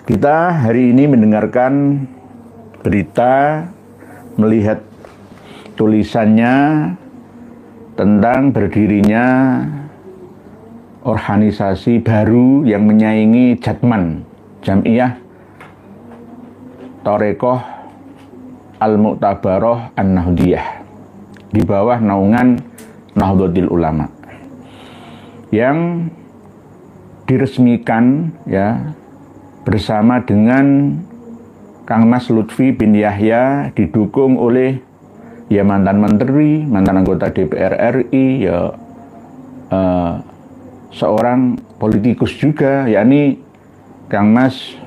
Kita hari ini mendengarkan berita, melihat tulisannya tentang berdirinya organisasi baru yang menyaingi Jatman, Jam'iyah Thariqah Al-Mu'tabaroh An-Nahdiyah, di bawah naungan Nahdlatul Ulama, yang diresmikan ya bersama dengan Kang Mas Lutfi bin Yahya, didukung oleh ya mantan menteri, mantan anggota DPR RI, ya seorang politikus juga, yakni Kang Mas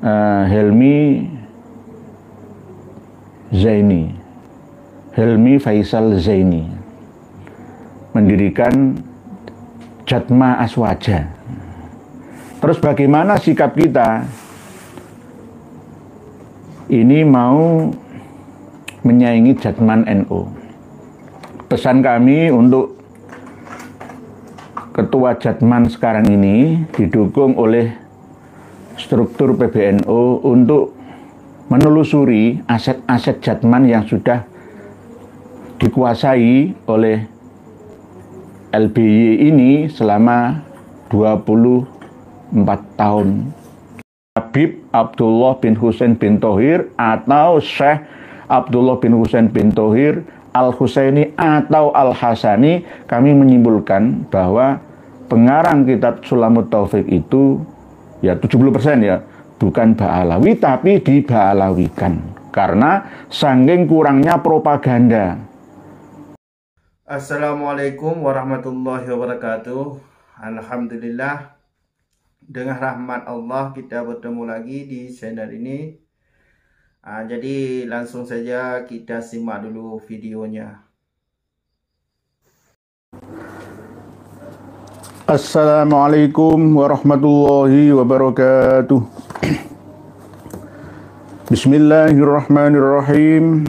Helmi Faisal Zaini, mendirikan Jatma Aswaja. Terus bagaimana sikap kita? Ini mau menyaingi Jatman NU. Pesan kami untuk ketua Jatman sekarang ini, didukung oleh struktur PBNU, untuk menelusuri aset-aset Jatman yang sudah dikuasai oleh LBY ini selama 24 tahun. Habib Abdullah bin Husain bin Thohir atau Syekh Abdullah bin Husain bin Thohir Al-Husaini atau Al-Hasani, kami menyimpulkan bahwa pengarang kitab Sulamut Taufik itu ya 70% ya bukan Ba'alawi, tapi diba'alawikan karena saking kurangnya propaganda. Assalamualaikum warahmatullahi wabarakatuh. Alhamdulillah, dengan rahmat Allah kita bertemu lagi di channel ini. Jadi langsung saja kita simak dulu videonya. Assalamualaikum warahmatullahi wabarakatuh. Bismillahirrahmanirrahim.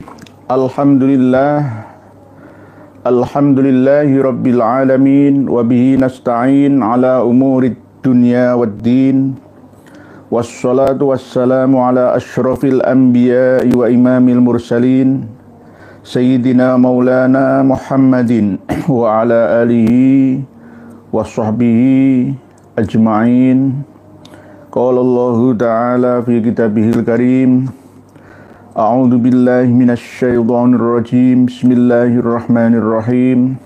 Alhamdulillahi rabbil alamin, wa bihi nasta'in ala umurid dunya waddin, wassalatu wassalamu ala ashrafil anbiya'i wa imamil mursalin, sayyidina maulana Muhammadin wa ala alihi wa sahbihi ajma'in. Qala Allahu ta'ala fi kitabihil karim, a'udzu billahi minasy syaithanir rajim. Bismillahirrahmanirrahim.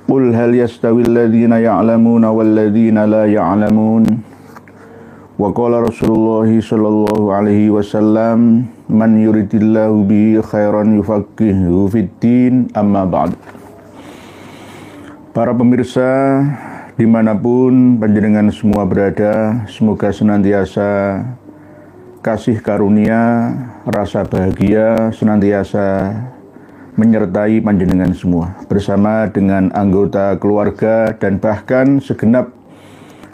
Qul hal yastawil ladzina ya'lamuna wal ladzina la ya'lamun. Wa qala Rasulullah sallallahu alaihi wasallam, man yuridillahu bihi khairan yufaqihuhu fid din, amma ba'd. Para pemirsa dimanapun panjenengan semua berada, semoga senantiasa kasih karunia, rasa bahagia senantiasa menyertai panjenengan semua, bersama dengan anggota keluarga dan bahkan segenap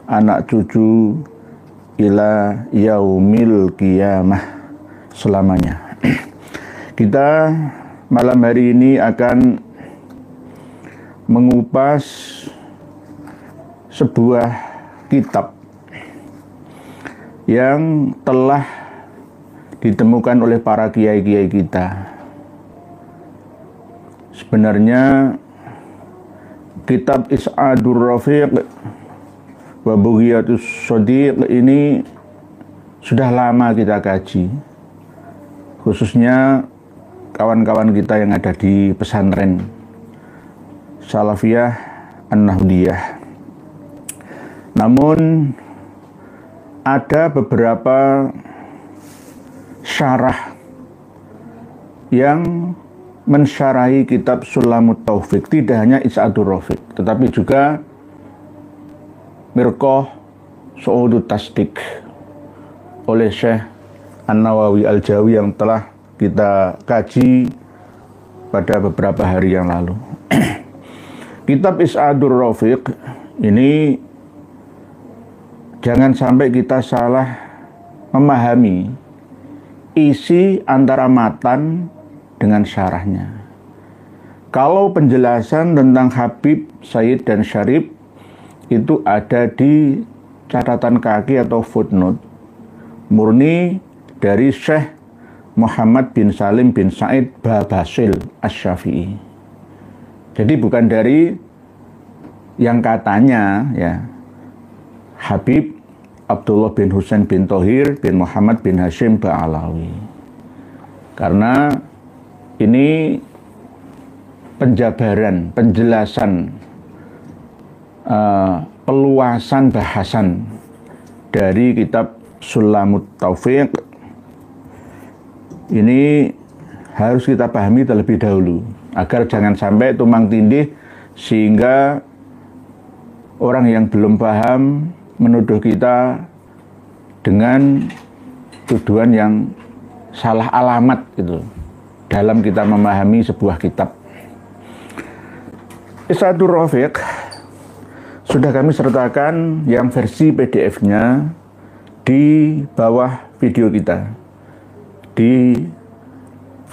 anak cucu ila yaumil qiyamah selamanya. Kita malam hari ini akan mengupas sebuah kitab yang telah ditemukan oleh para kiai-kiai kita. Sebenarnya kitab Is'adur Rafiq wa Bughiyatus Shadiq ini sudah lama kita kaji, khususnya kawan-kawan kita yang ada di pesantren Salafiyah An-Nahdiyah. Namun ada beberapa syarah yang mensyarahi kitab Sulamut Taufik, tidak hanya Is'adur Rafiq, tetapi juga Mirqah Su'udut Tasdik oleh Syekh An-Nawawi Al-Jawi yang telah kita kaji pada beberapa hari yang lalu. Kitab Is'adur Rafiq ini jangan sampai kita salah memahami isi antara matan dengan syarahnya. Kalau penjelasan tentang Habib, Sayyid, dan Syarif itu ada di catatan kaki atau footnote, murni dari Syekh Muhammad bin Salim bin Said Babasil Asy-Syafi'i. Jadi bukan dari yang katanya ya Habib Abdullah bin Husain bin Thohir bin Muhammad bin Hashim Ba'alawi. Karena ini penjabaran, penjelasan, peluasan bahasan dari kitab Sulamut Taufiq. Ini harus kita pahami terlebih dahulu agar jangan sampai tumpang tindih sehingga orang yang belum paham menuduh kita dengan tuduhan yang salah alamat gitu dalam kita memahami sebuah kitab. Is'adur Rafiq sudah kami sertakan yang versi PDF-nya di bawah video kita di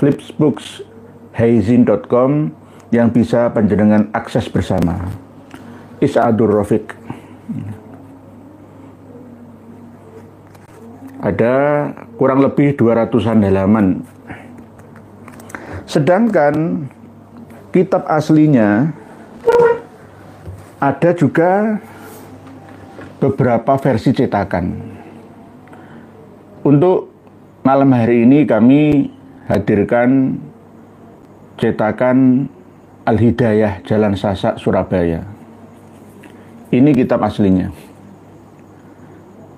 flipsbooks.heizin.com yang bisa panjenengan akses bersama. Is'adur Rafiq. Ada kurang lebih 200-an halaman. Sedangkan kitab aslinya ada juga beberapa versi cetakan. Untuk malam hari ini kami hadirkan cetakan Al-Hidayah Jalan Sasak Surabaya. Ini kitab aslinya.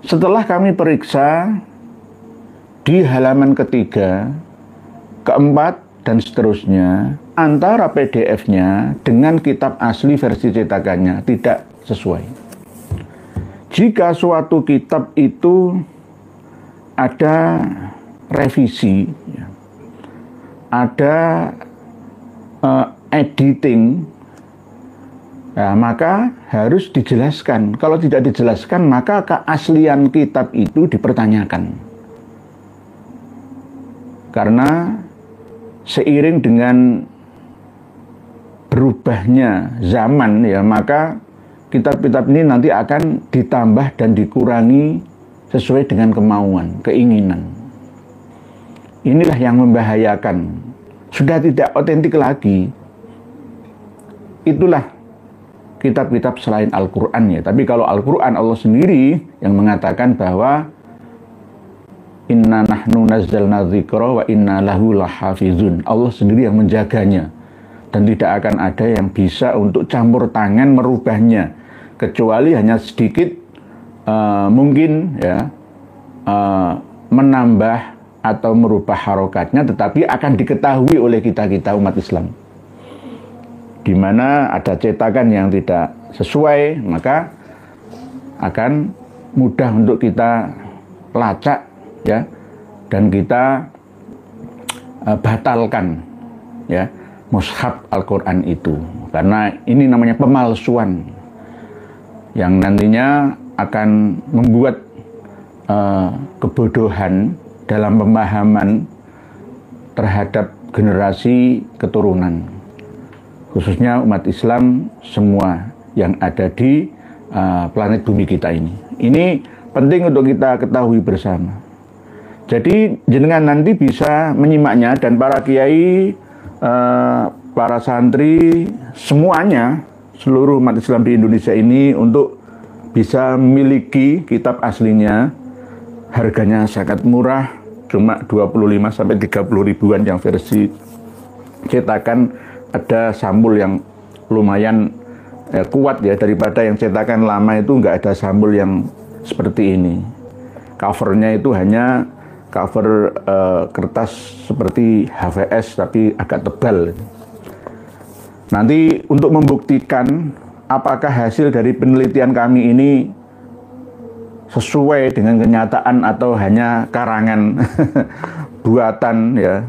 Setelah kami periksa di halaman ketiga, keempat, dan seterusnya, antara PDF-nya dengan kitab asli versi cetakannya tidak sesuai. Jika suatu kitab itu ada revisi, ada editing, nah, maka harus dijelaskan. Kalau tidak dijelaskan, maka keaslian kitab itu dipertanyakan. Karena seiring dengan berubahnya zaman ya, maka kitab-kitab ini nanti akan ditambah dan dikurangi sesuai dengan kemauan, keinginan. Inilah yang membahayakan. Sudah tidak otentik lagi. Itulah kitab-kitab selain Al-Quran ya. Tapi kalau Al-Quran, Allah sendiri yang mengatakan bahwa inna nahnu nazzalna dzikra wa inna lahu lahafizun. Allah sendiri yang menjaganya dan tidak akan ada yang bisa untuk campur tangan merubahnya kecuali hanya sedikit mungkin ya menambah atau merubah harokatnya, tetapi akan diketahui oleh kita umat Islam. Di mana ada cetakan yang tidak sesuai, maka akan mudah untuk kita lacak ya, dan kita batalkan ya mushaf Al-Quran itu, karena ini namanya pemalsuan yang nantinya akan membuat kebodohan dalam pemahaman terhadap generasi keturunan, khususnya umat Islam semua yang ada di planet bumi kita ini. Ini penting untuk kita ketahui bersama. Jadi jenengan nanti bisa menyimaknya, dan para kiai, para santri, semuanya, seluruh umat Islam di Indonesia ini untuk bisa memiliki kitab aslinya. Harganya sangat murah, cuma 25 sampai 30 ribuan yang versi cetakan. Ada sambul yang lumayan kuat ya, daripada yang cetakan lama itu nggak ada sambul yang seperti ini. Covernya itu hanya cover kertas seperti HVS tapi agak tebal. Nanti untuk membuktikan apakah hasil dari penelitian kami ini sesuai dengan kenyataan atau hanya karangan buatan ya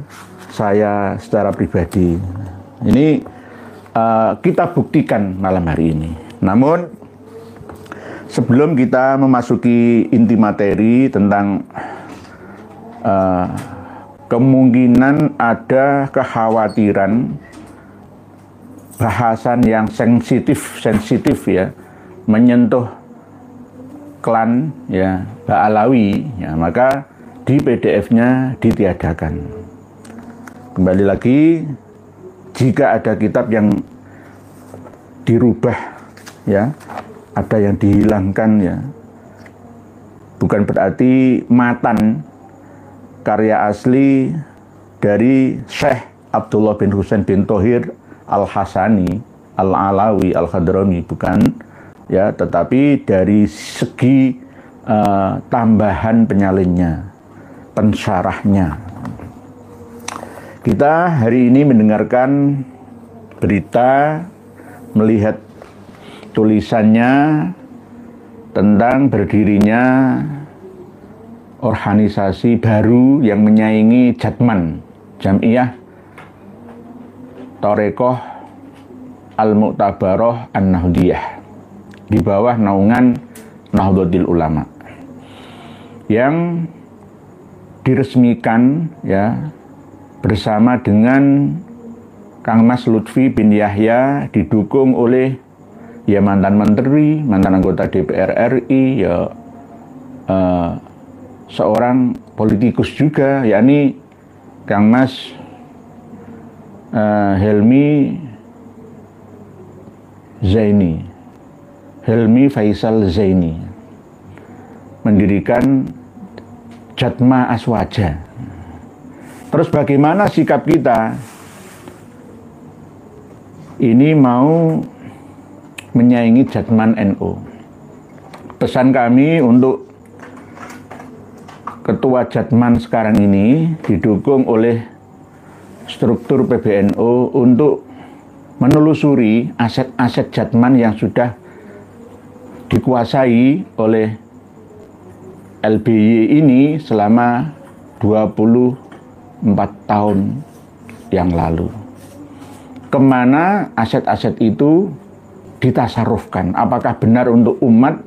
saya secara pribadi, ini kita buktikan malam hari ini. Namun sebelum kita memasuki inti materi tentang kemungkinan ada kekhawatiran bahasan yang sensitif ya, menyentuh klan ya Ba'alawi, ya maka di PDF-nya ditiadakan. Kembali lagi, jika ada kitab yang dirubah ya, ada yang dihilangkan ya, bukan berarti matan karya asli dari Syekh Abdullah bin Husain bin Thohir Al-Hasani Al-Alawi Al-Hadrami, bukan ya, tetapi dari segi tambahan penyalinnya, pensyarahnya. Kita hari ini mendengarkan berita, melihat tulisannya tentang berdirinya organisasi baru yang menyaingi Jatman, Jam'iyah Thariqah Al-Mu'tabarah An-Nahdiyah, di bawah naungan Nahdlatul Ulama, yang diresmikan ya bersama dengan Kang Mas Lutfi bin Yahya, didukung oleh ya mantan menteri, mantan anggota DPR RI, ya seorang politikus juga, yakni Kang Mas Helmi Faisal Zaini, mendirikan Jatma Aswaja. Terus bagaimana sikap kita? Ini mau menyaingi Jatman NU. Pesan kami untuk Ketua Jatman sekarang ini, didukung oleh struktur PBNU, untuk menelusuri aset-aset Jatman yang sudah dikuasai oleh LBY ini selama 24 tahun yang lalu. Kemana aset-aset itu ditasarufkan? Apakah benar untuk umat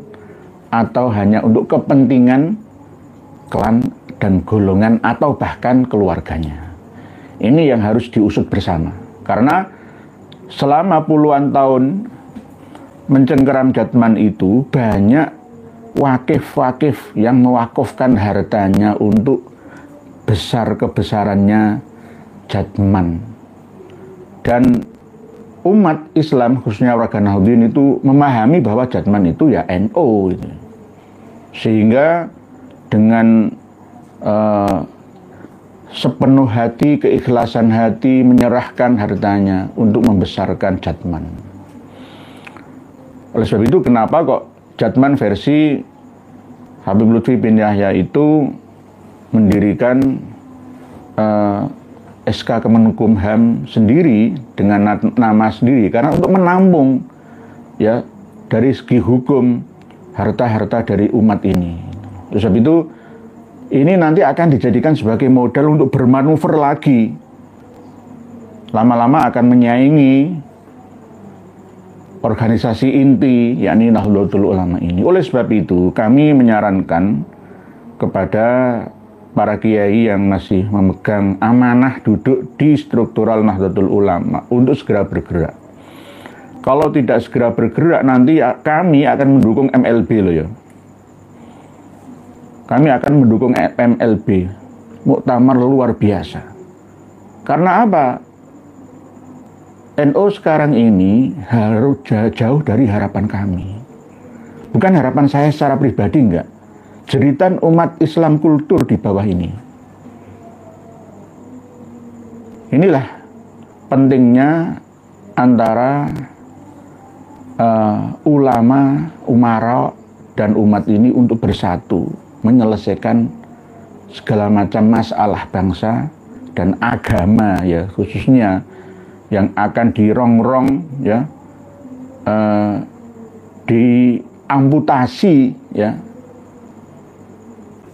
atau hanya untuk kepentingan klan dan golongan atau bahkan keluarganya? Ini yang harus diusut bersama. Karena selama puluhan tahun mencengkeram Jatman itu, banyak wakif-wakif yang mewakufkan hartanya untuk besar-kebesarannya Jatman. Dan umat Islam, khususnya warga Nahdliyin, itu memahami bahwa Jatman itu ya NU gitu. Sehingga dengan sepenuh hati, keikhlasan hati, menyerahkan hartanya untuk membesarkan Jatman. Oleh sebab itu, kenapa kok Jatman versi Habib Lutfi bin Yahya itu mendirikan SK Kemenkumham sendiri dengan nama sendiri? Karena untuk menampung ya dari segi hukum harta-harta dari umat ini. Oleh sebab itu, ini nanti akan dijadikan sebagai modal untuk bermanuver lagi. Lama-lama akan menyaingi organisasi inti, yakni Nahdlatul Ulama ini. Oleh sebab itu, kami menyarankan kepada para kiai yang masih memegang amanah duduk di struktural Nahdlatul Ulama untuk segera bergerak. Kalau tidak segera bergerak, nanti kami akan mendukung MLB loh ya. Kami akan mendukung MLB, muktamar luar biasa. Karena apa? NU sekarang ini harus jauh dari harapan kami. Bukan harapan saya secara pribadi, enggak. Jeritan umat Islam kultur di bawah ini. Inilah pentingnya antara ulama, umara, dan umat ini untuk bersatu, menyelesaikan segala macam masalah bangsa dan agama ya, khususnya yang akan dirongrong ya, diamputasi ya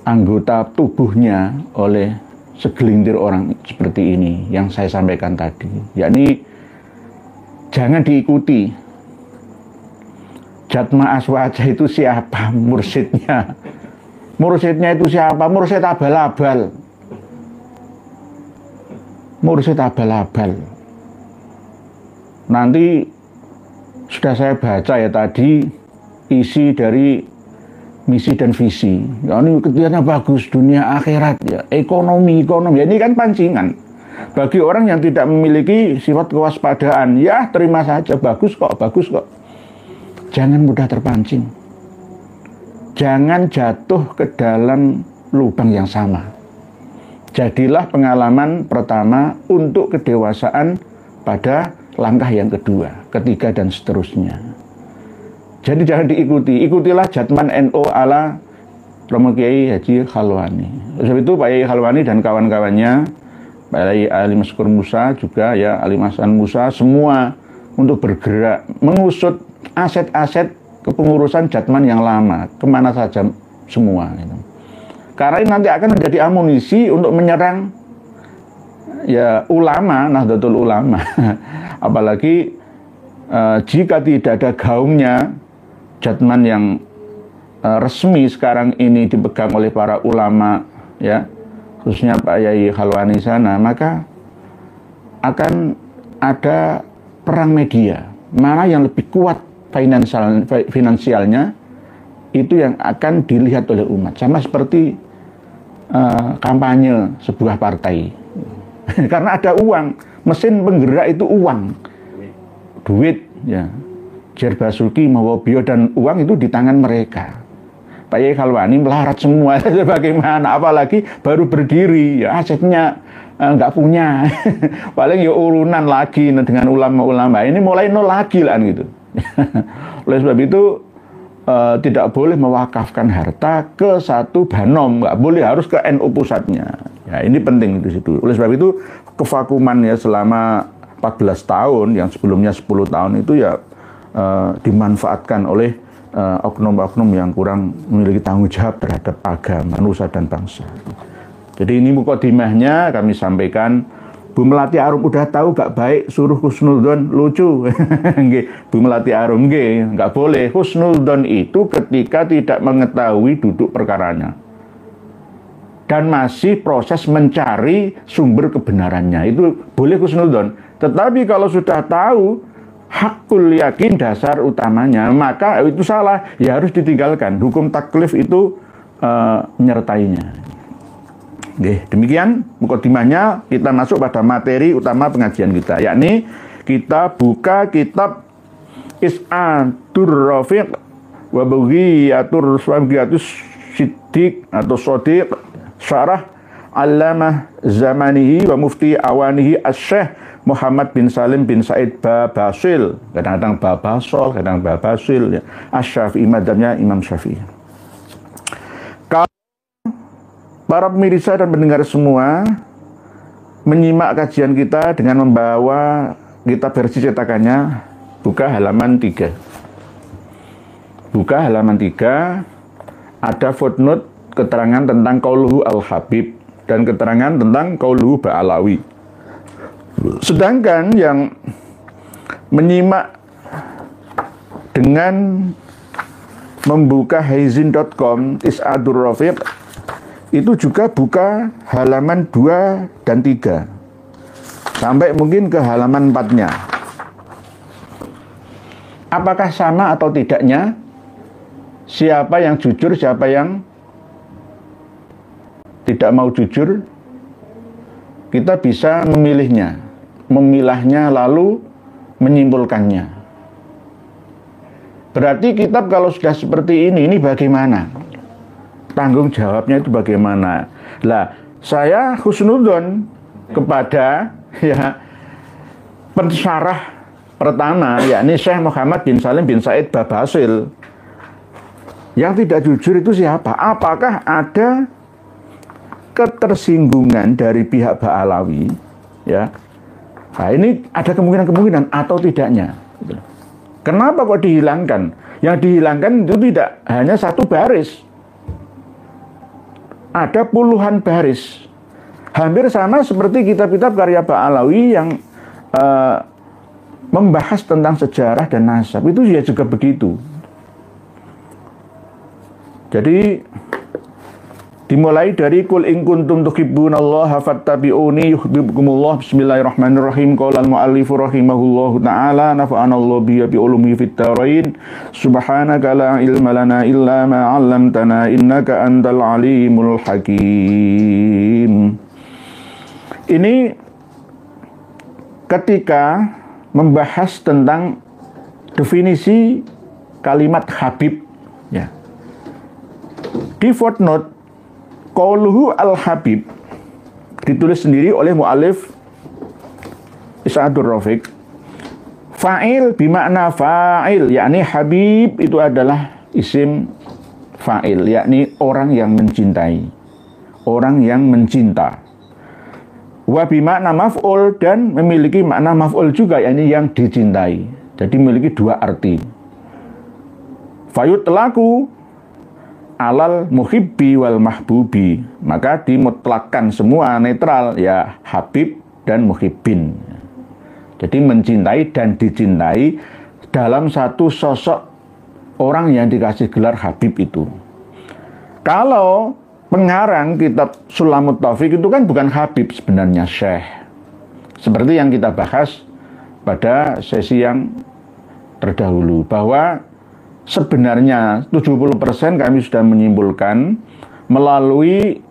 anggota tubuhnya oleh segelintir orang seperti ini yang saya sampaikan tadi, yakni jangan diikuti. Jatma Aswaja itu siapa? Mursyidnya. Mursyidnya itu siapa? Mursyid abal-abal. Mursyid abal-abal. Nanti sudah saya baca ya tadi isi dari misi dan visi. Ya, ini ketiganya bagus, dunia akhirat, ya, ekonomi. Ya, ini kan pancingan. Bagi orang yang tidak memiliki sifat kewaspadaan, ya terima saja, bagus kok. Jangan mudah terpancing. Jangan jatuh ke dalam lubang yang sama. Jadilah pengalaman pertama untuk kedewasaan pada langkah yang kedua, ketiga, dan seterusnya. Jadi jangan diikuti. Ikutilah jatman NO ala Romo Kiai Haji Khalwani. Sebab itu Pak Kiai Khalwani dan kawan-kawannya, Pak Kiai Ali Maskur Musa juga, ya, Ali Hasan Musa, semua untuk bergerak mengusut aset-aset kepengurusan jatman yang lama, kemana saja semua. Gitu. Karena ini nanti akan menjadi amunisi untuk menyerang, ya, ulama, Nahdlatul Ulama. Apalagi jika tidak ada gaungnya jatman yang resmi sekarang ini dipegang oleh para ulama, ya, khususnya Pak Yai Khalwani sana, maka akan ada perang media. Mana yang lebih kuat finansialnya, itu yang akan dilihat oleh umat. Sama seperti kampanye sebuah partai. Karena ada uang, mesin penggerak itu uang, duit, ya. Jer Basuki, Mawobio, dan uang itu di tangan mereka. Pak Yai Khalwani melarat semua. Bagaimana? Apalagi baru berdiri, ya, asetnya nggak punya. Paling ya urunan lagi dengan ulama-ulama. Ini mulai nol lagi lah gitu. Oleh sebab itu tidak boleh mewakafkan harta ke satu banom, nggak boleh, harus ke NU pusatnya. Ya, ini penting di situ. Oleh sebab itu kevakuman, ya, selama 14 tahun, yang sebelumnya 10 tahun itu, ya, dimanfaatkan oleh oknum-oknum yang kurang memiliki tanggung jawab terhadap agama, nusa, dan bangsa. Jadi ini mukadimahnya kami sampaikan. Bu Melati Arum udah tahu gak baik suruh husnudzon, lucu. Bu Melati Arum nggak boleh. Husnudzon itu ketika tidak mengetahui duduk perkaranya dan masih proses mencari sumber kebenarannya, itu boleh husnudzon. Tetapi kalau sudah tahu hakul yakin dasar utamanya, maka itu salah, ya harus ditinggalkan. Hukum taklif itu menyertainya. Oke, demikian mukadimahnya. Kita masuk pada materi utama pengajian kita, yakni kita buka kitab Is'adur Rafiq wa Baghiyatur Swabiyatus Siddiq atau Shodiq, syarah Allamah Zamanihi wa Mufti Awanihi Asy-Syaikh Muhammad bin Salim bin Said Babasil, kadang-kadang Babasol, kadang Babasil, ya. Asy-Syafi'i, madzhabnya Imam Syafi'i. Kalau para pemirsa dan pendengar semua menyimak kajian kita dengan membawa kitab versi cetakannya, buka halaman 3. Buka halaman 3, ada footnote keterangan tentang Qauluhu Al-Habib dan keterangan tentang Qauluhu Ba'alawi. Sedangkan yang menyimak dengan membuka haizin.com Is'adur Rafiq itu juga buka halaman 2 dan 3 sampai mungkin ke halaman 4-nya. Apakah sama atau tidaknya? Siapa yang jujur, siapa yang tidak mau jujur? Kita bisa memilahnya lalu menyimpulkannya. Berarti kitab kalau sudah seperti ini bagaimana? Tanggung jawabnya itu bagaimana? Lah, saya husnudzon kepada, ya, pensyarah pertama, yakni Syekh Muhammad bin Salim bin Said Babasil. Yang tidak jujur itu siapa? Apakah ada ketersinggungan dari pihak Ba'alawi, ya? Nah, ini ada kemungkinan atau tidaknya. Kenapa kok dihilangkan? Yang dihilangkan itu tidak hanya satu baris, ada puluhan baris. Hampir sama seperti kitab-kitab karya Ba'alawi yang membahas tentang sejarah dan nasab, itu ya juga begitu. Jadi Dimulai dari kul in kuntum tuhibbunallaha fattabi'uni yuhibbukumullah. Bismillahirrahmanirrahim. Qala al-mu'allifu rahimahullahu ta'ala nafa'anallahu bihi bi ulumi fid dharain. Subhanaka la ilma lana illa ma 'allamtana innaka antal alimul hakim. Ini ketika membahas tentang definisi kalimat Habib, ya. Di footnote qauluhu al-Habib ditulis sendiri oleh mu'alif Is'adur Rafiq. Fa'il bimakna fa'il, yakni Habib itu adalah isim fa'il, yakni orang yang mencintai, orang yang mencinta. Wa bimakna maf'ul, dan memiliki makna maf'ul juga, yakni yang dicintai. Jadi memiliki dua arti. Fayutlaku alal muhibbi wal mahbubi, maka dimutlakkan semua netral, ya, Habib dan muhibbin. Jadi mencintai dan dicintai dalam satu sosok orang yang dikasih gelar Habib itu. Kalau pengarang kitab Sulamut Taufik itu kan bukan Habib, sebenarnya Syekh. Seperti yang kita bahas pada sesi yang terdahulu, bahwa sebenarnya 70% kami sudah menyimpulkan melalui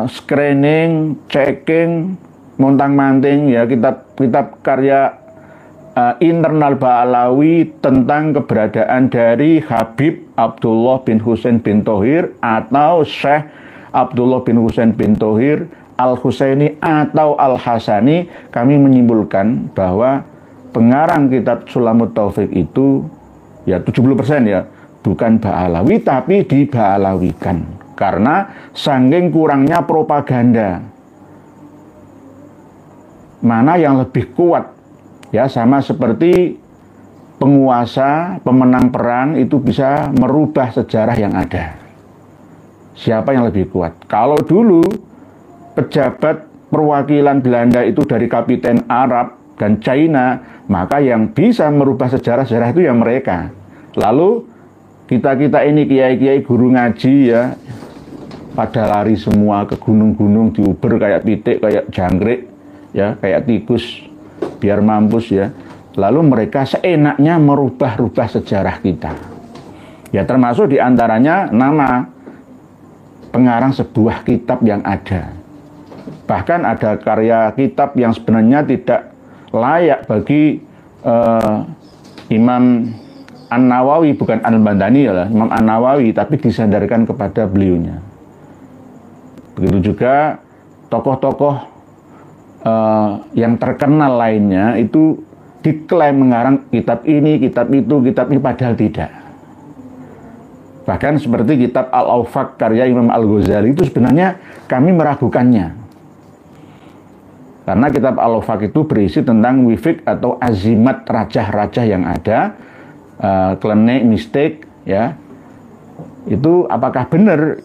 screening, checking, montang-manting, ya, kitab karya internal Ba'alawi tentang keberadaan dari Habib Abdullah bin Husain bin Thohir atau Syekh Abdullah bin Husain bin Thohir Al-Husaini atau Al-Hasani. Kami menyimpulkan bahwa pengarang kitab Sulamut Taufik itu, ya, 70% ya, bukan Ba'alawi, tapi diba'alawikan karena saking kurangnya propaganda. Mana yang lebih kuat, ya, sama seperti penguasa, pemenang perang itu bisa merubah sejarah yang ada. Siapa yang lebih kuat? Kalau dulu pejabat perwakilan Belanda itu dari kapiten Arab dan China, maka yang bisa merubah sejarah-sejarah itu ya mereka. Lalu kita-kita ini kiai-kiai guru ngaji, ya, pada lari semua ke gunung-gunung, diuber kayak pitik, kayak jangkrik, ya, kayak tikus, biar mampus, ya. Lalu mereka seenaknya merubah-rubah sejarah kita. Ya, termasuk diantaranya nama pengarang sebuah kitab yang ada. Bahkan ada karya kitab yang sebenarnya tidak layak bagi Imam An-Nawawi, bukan Al-Bandani, ya, Imam An-Nawawi, tapi disandarkan kepada beliaunya. Begitu juga tokoh-tokoh yang terkenal lainnya itu diklaim mengarang kitab ini, padahal tidak. Bahkan seperti kitab Al-Awfaq karya Imam Al-Ghazali itu sebenarnya kami meragukannya. Karena kitab Al-Awfaq itu berisi tentang wifik atau azimat rajah-rajah yang ada, klenik, mistik, ya. Itu apakah benar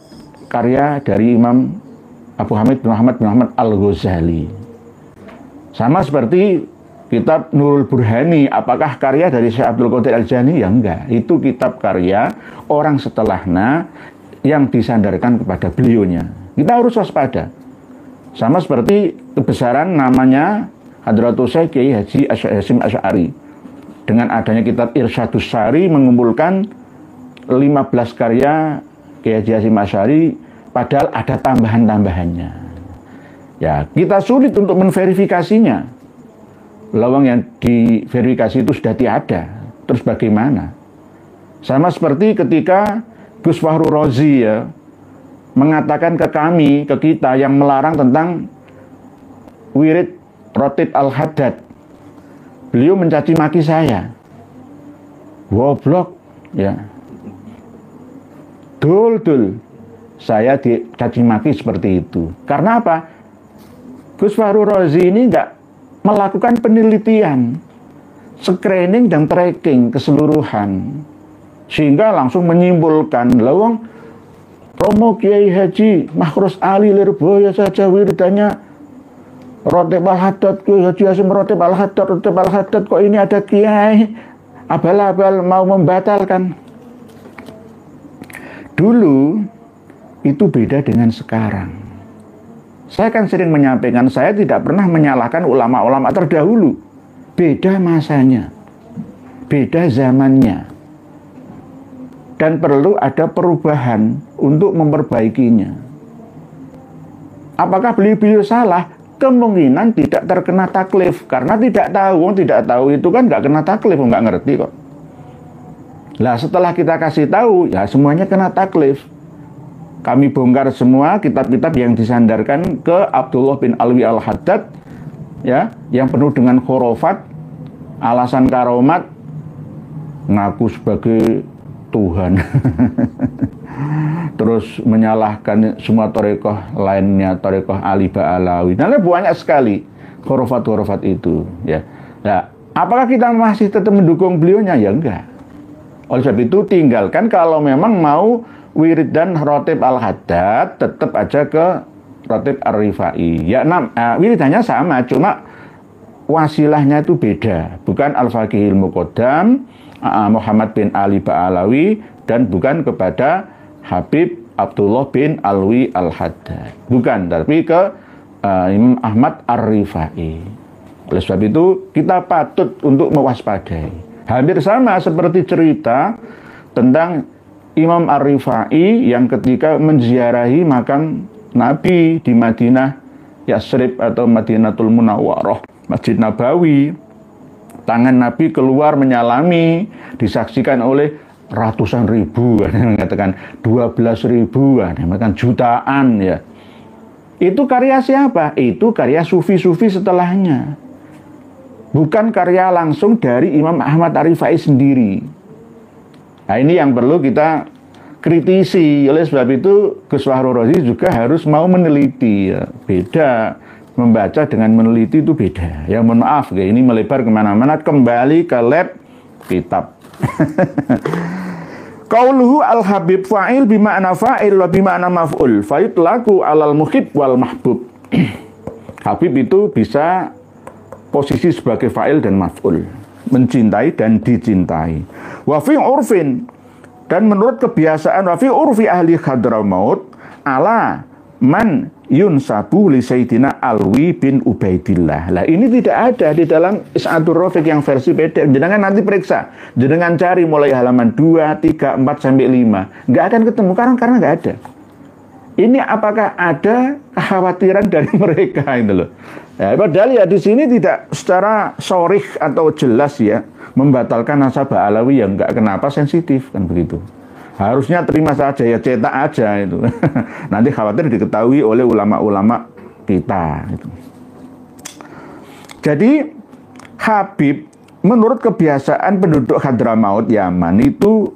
karya dari Imam Abu Hamid bin Muhammad Al-Ghazali? Sama seperti kitab Nurul Burhani, apakah karya dari Syekh Abdul Qadir Al-Jani? Ya enggak, itu kitab karya orang setelahnya yang disandarkan kepada beliaunya. Kita harus waspada. Sama seperti kebesaran namanya Hadratus Syekh Kiai Haji Hasyim Asy'ari. Dengan adanya kitab Irsyadus Sari mengumpulkan 15 karya Kiai Haji Hasyim Asy'ari, padahal ada tambahan-tambahannya. Ya, kita sulit untuk menverifikasinya. Lawang yang diverifikasi itu sudah tiada. Terus bagaimana? Sama seperti ketika Gus Fahru Rozi, ya, mengatakan ke kami, ke kita yang melarang tentang wirid Rotib Al-Haddad. Beliau mencaci maki saya. Goblok, ya. Dul. Saya dicaci maki seperti itu. Karena apa? Gus Fahru Rozi ini enggak melakukan penelitian, screening dan tracking keseluruhan, sehingga langsung menyimpulkan, lawang Romo Kiai Haji Makhrus Ali Lirboyo saja wiridannya Rotib Al-Haddad, Kiai Haji Hasyim Rotib Al-Haddad, kok ini ada kiai abal-abal mau membatalkan. Dulu itu beda dengan sekarang. Saya kan sering menyampaikan, saya tidak pernah menyalahkan ulama-ulama terdahulu. Beda masanya, beda zamannya, dan perlu ada perubahan untuk memperbaikinya. Apakah beliau salah? Kemungkinan tidak terkena taklif, karena tidak tahu. Tidak tahu itu kan nggak kena taklif, nggak ngerti kok. Lah setelah kita kasih tahu, ya semuanya kena taklif. Kami bongkar semua kitab-kitab yang disandarkan ke Abdullah bin Alwi al-Haddad, ya, yang penuh dengan khurafat, alasan karomat, ngaku sebagai Tuhan. Terus menyalahkan semua thariqah lainnya, thariqah Ali Ba'alawi. Nah, banyak sekali khurafat-khurafat itu, ya. Nah, apakah kita masih tetap mendukung beliaunya? Ya enggak. Oleh sebab itu tinggalkan. Kalau memang mau wirid dan rotib al-Haddad, tetap aja ke rotib ar-Rifai. Ya, wiridannya sama, cuma wasilahnya itu beda. Bukan Al-Faqihil Muqaddam Muhammad bin Ali Ba'alawi, dan bukan kepada Habib Abdullah bin Alwi al-Haddad. Bukan, tapi ke Imam Ahmad ar-Rifai. Oleh sebab itu kita patut untuk mewaspadai. Hampir sama seperti cerita tentang Imam ar-Rifai yang ketika menziarahi makam Nabi di Madinah Yasrib atau Madinatul Munawwarah, Masjid Nabawi. Tangan Nabi keluar menyalami, disaksikan oleh ratusan ribu, mengatakan 12 ribu, mengatakan jutaan, ya. Itu karya siapa? Itu karya sufi-sufi setelahnya. Bukan karya langsung dari Imam Ahmad ar-Rifai sendiri. Nah, ini yang perlu kita kritisi. Oleh sebab itu Gus Fahru Razi juga harus mau meneliti, ya. Beda. Membaca dengan meneliti itu beda. Ya mohon maaf, ini melebar kemana-mana. Kembali ke lab kitab. Qauluhu al-habib fa'il bima'na fa'il wa bima'na maf'ul. Fayutlaku alal muhib wal mahbub. Habib itu bisa posisi sebagai fa'il dan maf'ul. Mencintai dan dicintai. Wa fi urfin. Dan menurut kebiasaan wa fi urfi ahli Hadramaut ala man yunsabu li Sayyidina Alwi bin Ubaidillah. Lah ini tidak ada di dalam Is'adur Rafiq yang versi PDF. Jenengan nanti periksa, jenengan cari mulai halaman 2, 3, 4 sampai 5. Nggak akan ketemu karena nggak ada. Ini apakah ada kekhawatiran dari mereka itu loh. Ya, padahal ya di sini tidak secara sorih atau jelas ya membatalkan nasabah Alawi, yang nggak, kenapa sensitif kan begitu. Harusnya terima saja, ya cetak aja itu. Nanti khawatir diketahui oleh ulama-ulama kita. Gitu. Jadi Habib menurut kebiasaan penduduk Hadramaut Yaman itu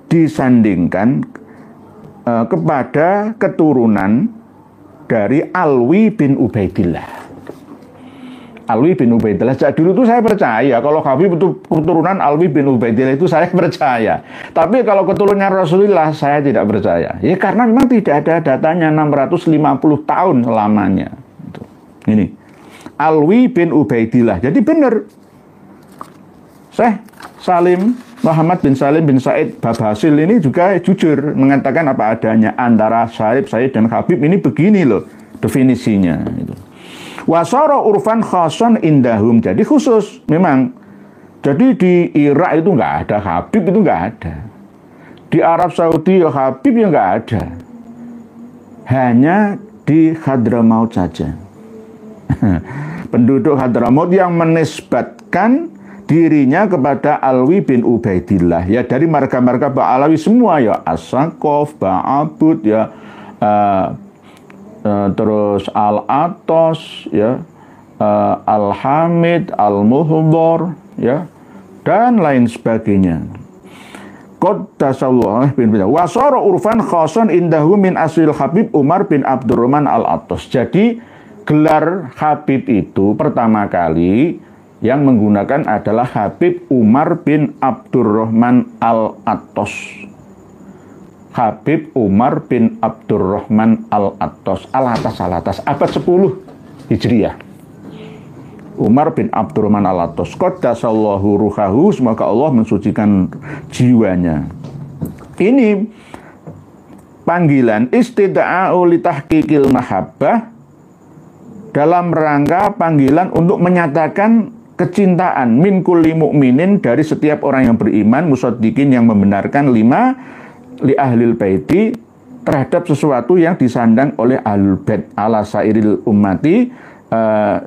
disandingkan kepada keturunan dari Alwi bin Ubaidillah. Alwi bin Ubaidillah. Dulu itu saya percaya kalau Habib itu keturunan Alwi bin Ubaidillah, itu saya percaya. Tapi kalau keturunan Rasulullah saya tidak percaya. Ya karena memang tidak ada datanya 650 tahun lamanya. Ini Alwi bin Ubaidillah. Jadi benar. Syekh Salim Muhammad bin Salim bin Said Babhasil ini juga jujur mengatakan apa adanya, antara Syarif, Said dan Habib ini begini loh definisinya itu. Wasara urfan khasan indahum. Jadi khusus memang. Jadi di Irak itu nggak ada Habib, itu nggak ada. Di Arab Saudi ya Habib ya nggak ada. Hanya di Hadramaut saja. Penduduk Hadramaut yang menisbatkan dirinya kepada Alwi bin Ubaidillah, ya dari marga-marga Ba'alawi semua, ya As-Saqaf, Ba'abud, ya terus Al-Atos, ya Al-Hamid, Al-Muhdor, ya dan lain sebagainya. Qaddasallahu bin wasara urfan khasan indahu min asil Habib Umar bin Abdurrahman Al-Atos. Jadi gelar Habib itu pertama kali yang menggunakan adalah Habib Umar bin Abdurrahman Al-Atos. Habib Umar bin Abdurrahman Al-Atos. Al-Atas abad 10 Hijriah. Umar bin Abdurrahman Al-Atos. Qaddasallahu ruhahu, semoga Allah mensucikan jiwanya. Ini panggilan istida'u li tahqiqil mahabbah, dalam rangka panggilan untuk menyatakan kecintaan min kulli mu'minin, dari setiap orang yang beriman, musaddiqin yang membenarkan, lima li ahlil baiti, terhadap sesuatu yang disandang oleh ahlul bait, ala sairil ummati,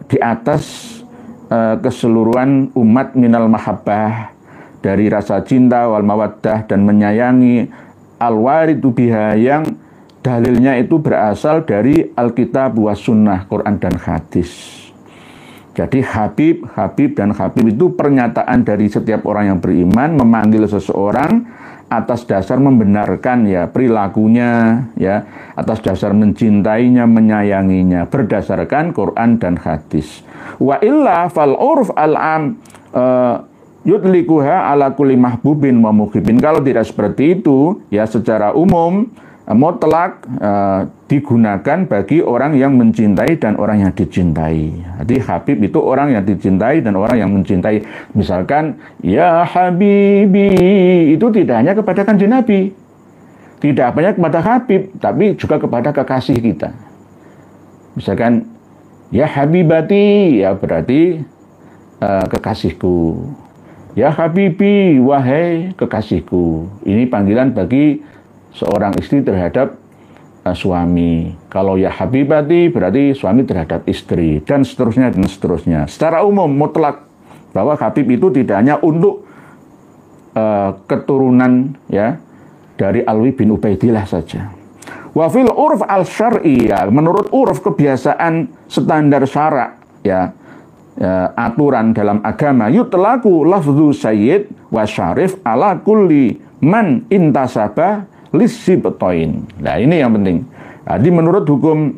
di atas keseluruhan umat, minal mahabbah, dari rasa cinta, wal mawaddah, dan menyayangi, al waridu biha, yang dalilnya itu berasal dari Alkitab wa sunnah, Quran dan hadis. Jadi Habib dan Habib itu pernyataan dari setiap orang yang beriman memanggil seseorang atas dasar membenarkan ya perilakunya, ya atas dasar mencintainya, menyayanginya berdasarkan Quran dan hadis. Wa illa fal urf al-am yudlikuha ala kulli mahbubin wa muhibbin. Kalau tidak seperti itu, ya secara umum mutlak digunakan bagi orang yang mencintai dan orang yang dicintai. Jadi Habib itu orang yang dicintai dan orang yang mencintai. Misalkan ya Habibi, itu tidak hanya kepada Kanjeng Nabi, tidak hanya kepada Habib, tapi juga kepada kekasih kita. Misalkan ya Habibati, ya berarti kekasihku. Ya Habibi, wahai kekasihku. Ini panggilan bagi seorang istri terhadap suami. Kalau ya Habibati berarti suami terhadap istri, dan seterusnya dan seterusnya. Secara umum mutlak bahwa Habib itu tidak hanya untuk keturunan ya dari Alwi bin Ubaidillah saja. Wa fil urf al syar'i, ya, menurut urf kebiasaan standar syarak, ya, aturan dalam agama, yutlaku lafdhu sayyid wa syarif ala kulli man intasaba lisibtoin. Nah ini yang penting. Jadi menurut hukum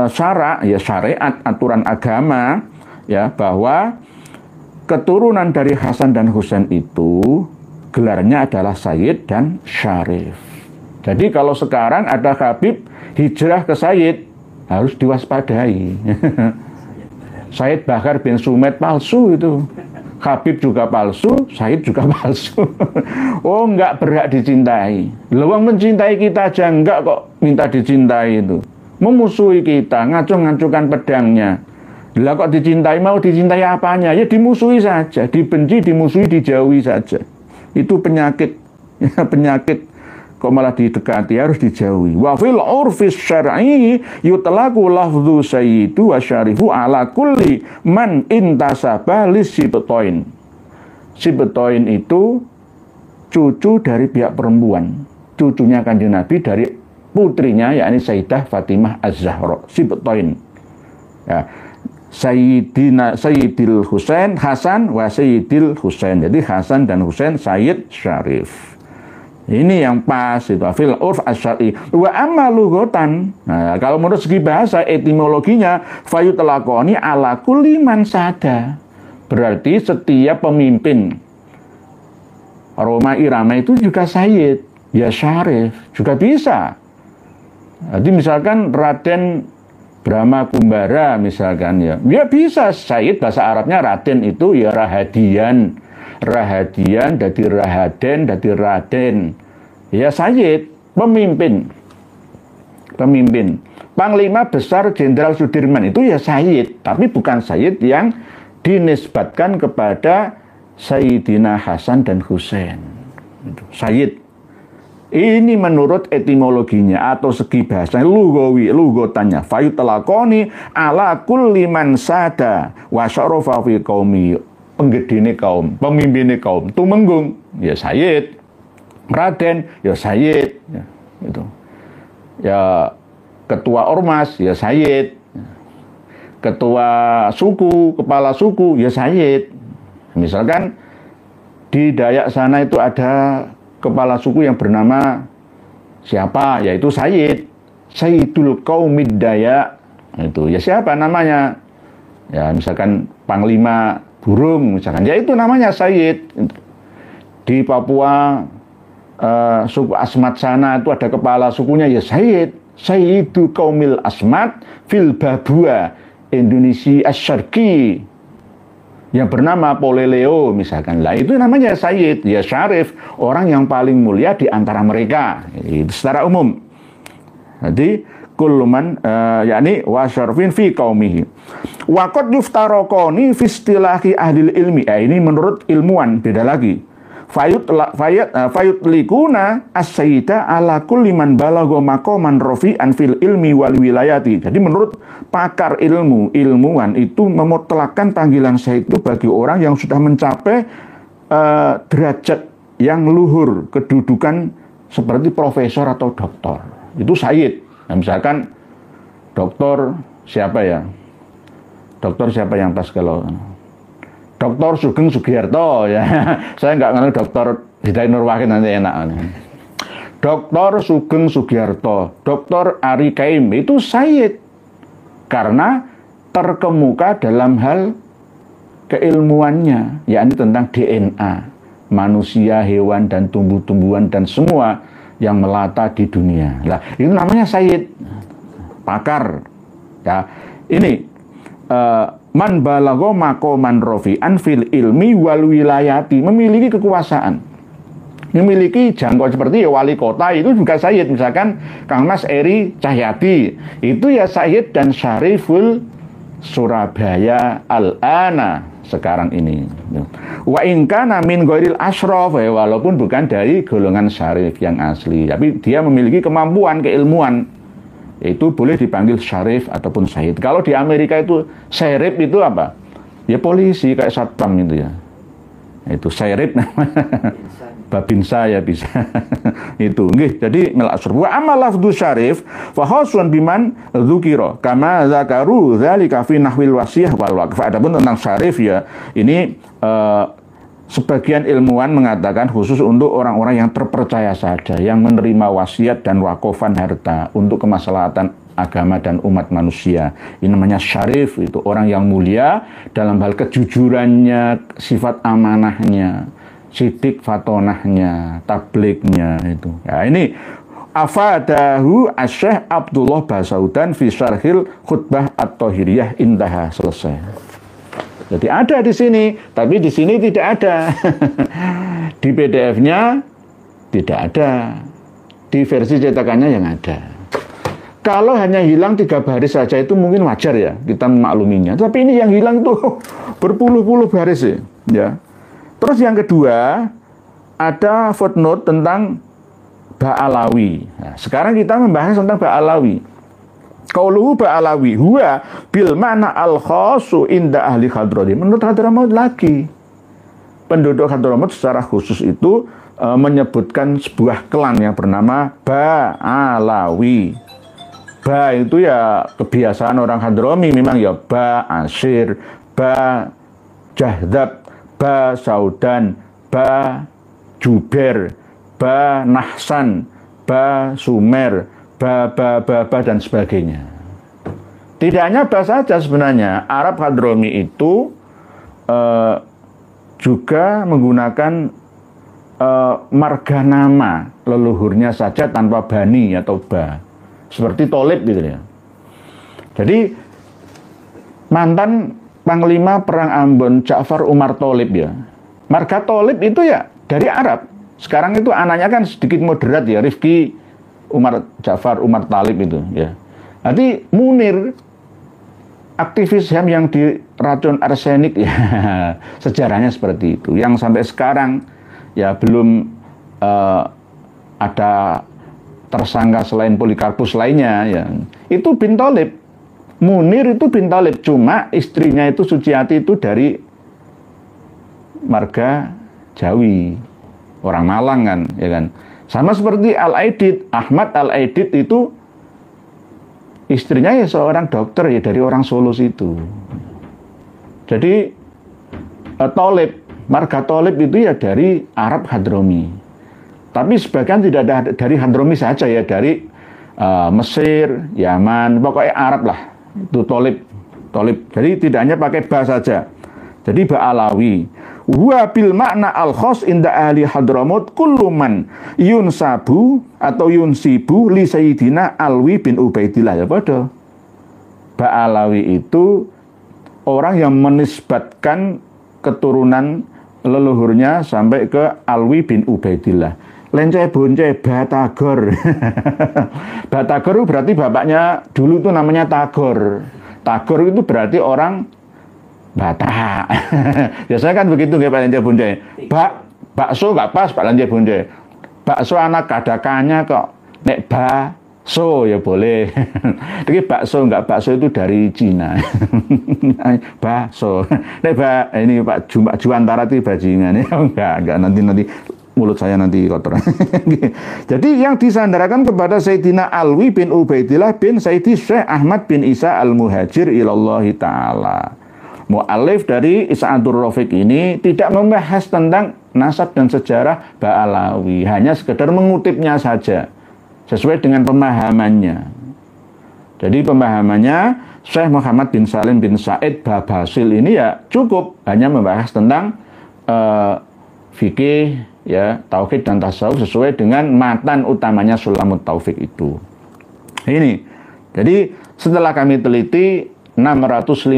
syarak, ya syariat, aturan agama, ya bahwa keturunan dari Hasan dan Husain itu gelarnya adalah Sayyid dan Syarif. Jadi kalau sekarang ada Habib hijrah ke Sayyid, harus diwaspadai. Sayyid Bakar bin Sumed palsu itu. Habib juga palsu, Said juga palsu. Oh, enggak berhak dicintai. Lewang mencintai kita aja enggak kok minta dicintai itu. Memusuhi kita, ngacung-ngacungkan pedangnya. Lah kok dicintai, mau dicintai apanya? Ya dimusuhi saja, dibenci, dimusuhi, dijauhi saja. Itu penyakit. Ya, penyakit. Kok malah didekati, harus dijauhi. Wa fil urfis syar'i yutlaqu lafdhu sayyidu wa syarifu ala kulli man intasaba lisibtoin. Sibtoin itu cucu dari pihak perempuan, cucunya Kanjeng Nabi dari putrinya, yakni Sayyidah Fatimah Az-Zahra. Sibtoin, ya, Sayyidil Husain, Hasan wa Sayyidil Husain. Jadi Hasan dan Husain, Sayyid, Syarif. Ini yang pas itu fil urf asyari. Wa amma lughatan. Nah, kalau menurut segi bahasa etimologinya fayutlaqani ala kulli man sada. Berarti setiap pemimpin Roma Irama itu juga Sayyid, ya Syarif, juga bisa. Jadi misalkan Raden Brahma Kumbara misalkan, ya bisa Sayyid, bahasa Arabnya Raden itu ya Rahadian. Rahadian, dadi Rahaden, dadi Raden. Ya Sayyid, pemimpin. Panglima Besar Jenderal Sudirman itu ya Sayyid, tapi bukan Sayyid yang dinisbatkan kepada Sayyidina Hasan dan Husain. Sayyid. Ini menurut etimologinya atau segi bahasa lugotannya. Fayutlaqani ala kulli man sada wa syarafa fi qaumi. Penggedene kaum, pemimpinnya kaum, tumenggung, ya Sayyid. Raden, ya Sayyid, ya, itu. Ya ketua ormas, ya Sayyid. Ketua suku, kepala suku, ya Sayyid. Misalkan di Dayak sana itu ada kepala suku yang bernama siapa? Yaitu Sayyid, Sayyidul Qaumid Dayak. Itu ya siapa namanya? Ya misalkan Panglima Burung misalkan, ya itu namanya Sayyid. Di Papua suku Asmat sana itu ada kepala sukunya ya Sayyid, Sayyidu Qaumil Asmat fil Babua Indonesia Asyarqi. yang bernama Poleleo misalkan. Lah itu namanya Sayyid, ya Syarif, orang yang paling mulia di antara mereka. Itu secara umum. Jadi kulluman yakni wa syarfin fi qaumihi. Wa qad yuftaraqani fi istilahi ahli ilmi. Ini menurut ilmuwan beda lagi. Fayutlikuna as-sayyida ala kulli man balagha maqaman rafi'an fil ilmi wal wilayati. Jadi menurut pakar ilmuwan itu memutlakkan panggilan sayyid itu bagi orang yang sudah mencapai derajat yang luhur, kedudukan seperti profesor atau doktor. Itu sayyid. Nah, misalkan doktor siapa ya? Doktor siapa yang pas kalau Dr. Sugeng Sugiharto ya. Saya nggak ngerti Dr. Hidayat Nur Wahid, nanti enak. Dr. Sugeng Sugiharto, Dr. Ari Kaim itu sayyid karena terkemuka dalam hal keilmuannya, yakni tentang DNA, manusia, hewan dan tumbuh-tumbuhan dan semua yang melata di dunia. Lah, itu namanya sayyid, pakar. Ya, ini man balagha maqaman rafi'an fil ilmi wal wilayati, memiliki kekuasaan, memiliki jangkauan seperti ya wali kota itu juga sayyid. Misalkan Kang Mas Eri Cahyati itu ya sayyid dan syariful Surabaya al-ana sekarang ini. Wa in kana min ghairil asyraf, walaupun bukan dari golongan syarif yang asli, tapi dia memiliki kemampuan keilmuan, itu boleh dipanggil syarif ataupun sayyid. Kalau di Amerika itu syarif itu apa? Ya polisi kayak satpam itu ya. Itu syarif namanya. Babinsa ya bisa. Itu nggih. Jadi melaksur. Wa amal lafdzu syarif fa khasun biman dzukira kama zakaru dzalika fi nahwil wasiyah wal waqf. Adapun tentang syarif ya ini sebagian ilmuwan mengatakan khusus untuk orang-orang yang terpercaya saja, yang menerima wasiat dan wakofan harta untuk kemaslahatan agama dan umat manusia. Ini namanya syarif, itu orang yang mulia dalam hal kejujurannya, sifat amanahnya, sidik fatonahnya, tablignya itu. Ya, ini afadahu Asy-Syaikh Abdullah Basaudan fi syarhil khutbah at-Tahiriyah, intaha, selesai. Jadi ada di sini, tapi di sini tidak ada. Di PDF-nya tidak ada. Di versi cetakannya yang ada. Kalau hanya hilang 3 baris saja itu mungkin wajar ya, kita memakluminya. Tapi ini yang hilang tuh berpuluh-puluh baris ya. Terus yang kedua, ada footnote tentang Ba'alawi. Nah, sekarang kita membahas tentang Ba'alawi. Qauluhu Ba'alawi huwa bil ma'na al-khassu inda ahli Hadramaut. Menurut Hadramaut lagi, penduduk Hadramaut secara khusus itu menyebutkan sebuah klan yang bernama Ba'alawi. Ba itu ya kebiasaan orang Hadrami, memang ya Ba Asir, Ba Jahdab, Ba Saudan, Ba Juber, Ba Nahsan, Ba Sumer, ba dan sebagainya. Tidak hanya Ba saja sebenarnya, Arab Hadrami itu juga menggunakan marga nama leluhurnya saja tanpa bani atau ba, seperti Tolib gitu ya. Jadi mantan Panglima Perang Ambon Ja'far Umar Tolib ya, marga Tolib itu ya dari Arab. Sekarang itu anaknya kan sedikit moderat ya, Rifki Umar Ja'far Umar Talib itu ya. Nanti Munir, aktivis HAM yang diracun arsenik ya, sejarahnya seperti itu. Yang sampai sekarang ya belum ada tersangka selain Polikarpus lainnya ya. Itu bin Talib. Munir itu bin Talib, cuma istrinya itu Suciati itu dari marga Jawi, orang Malang kan, ya kan. Sama seperti Al-Aidid, Ahmad Al-Aidid itu istrinya ya seorang dokter ya dari orang Solo situ. Jadi Tolib, marga Tolib itu ya dari Arab Hadrami. Tapi sebagian tidak ada dari Hadrami saja ya, dari Mesir, Yaman, pokoknya Arab lah. Itu Tolib. Jadi tidak hanya pakai ba saja. Jadi Ba'alawi. Wa bil makna al-khas inda ahli Hadramaut kullu man yunsabu atau yunsibu li Sayyidina Alwi bin Ubaidillah. Ya bodoh. Ba'alawi itu orang yang menisbatkan keturunan leluhurnya sampai ke Alwi bin Ubaidillah. Lenceh bonceh Batagor. Batagor itu berarti bapaknya dulu itu namanya Tagor. Tagor itu berarti orang Batak. Biasanya kan begitu ya Pak lenceh bonceh. Bakso nggak pas Pak lenceh bonceh. Bakso anak kadakannya kok nek bakso ya boleh. Tapi bakso enggak, bakso itu dari Cina. Bakso. Nek ini Pak Juantara itu bajingan ya. Enggak nanti mulut saya nanti kotor. Jadi yang disandarkan kepada Sayyidina Alwi bin Ubaidillah bin Sayyidi Syekh Ahmad bin Isa al-Muhajir ilallahi ta'ala. Mu'alif dari Isa'adur Rafiq ini tidak membahas tentang nasab dan sejarah Ba'alawi, hanya sekedar mengutipnya saja sesuai dengan pemahamannya. Jadi pemahamannya Syekh Muhammad bin Salim bin Said Babasil ini ya cukup hanya membahas tentang fikih, ya, tauhid dan tasawuf sesuai dengan matan utamanya Sulamut Taufik itu. Ini. Jadi setelah kami teliti 650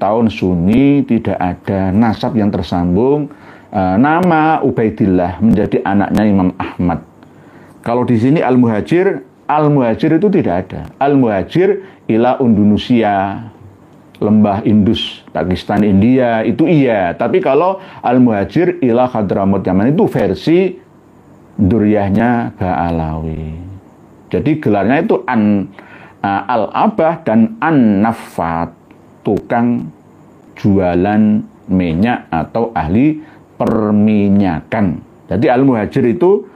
tahun Sunni tidak ada nasab yang tersambung nama Ubaidillah menjadi anaknya Imam Ahmad. Kalau di sini Al-Muhajir itu tidak ada. Al-Muhajir ila Indonesia, lembah Indus, Pakistan, India itu iya. Tapi kalau Al-Muhajir ila Hadramut Yaman itu versi Duryahnya Ba'alawi. Jadi gelarnya itu Al-Abah dan An-Nafat, tukang jualan minyak atau ahli perminyakan. Jadi Al-Muhajir itu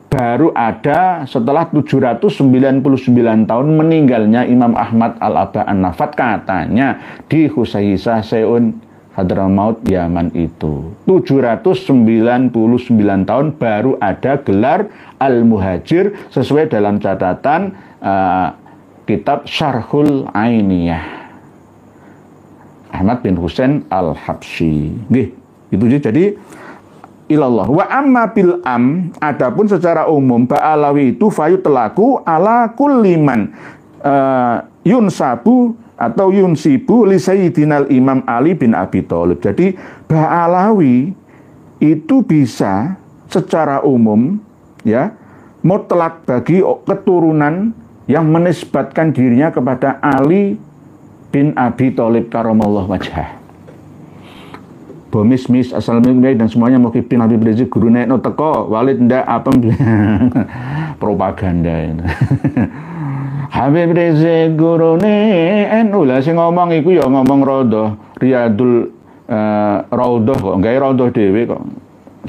baru ada setelah 799 tahun meninggalnya Imam Ahmad Al-Abah An-Nafat, katanya di Husaisah Seun Hadramaut Yaman itu. 799 tahun baru ada gelar Al-Muhajir sesuai dalam catatan kitab Syarhul Ainiyah Ahmad bin Husain Al-Habsyi. Itu jadi ilallah. Wa amma bil adapun secara umum Ba'alawi itu fayutlaku ala kulliman yunsabu atau yunsibu li sayyidinal Imam Ali bin Abi Thalib. Jadi Ba'alawi itu bisa secara umum ya mutlak bagi keturunan yang menisbatkan dirinya kepada Ali bin Abi Thalib karamallahu wajhah. Bomis mis assalamualaikum dan semuanya Muqib bin Habib Rizik guru no teko Walid ndak apa propaganda itu. Habib Rizik guru NU lah sing ngomong iku ya ngomong rodoh Riyadul Raudhah kok gawe Raudhah dhewe kok.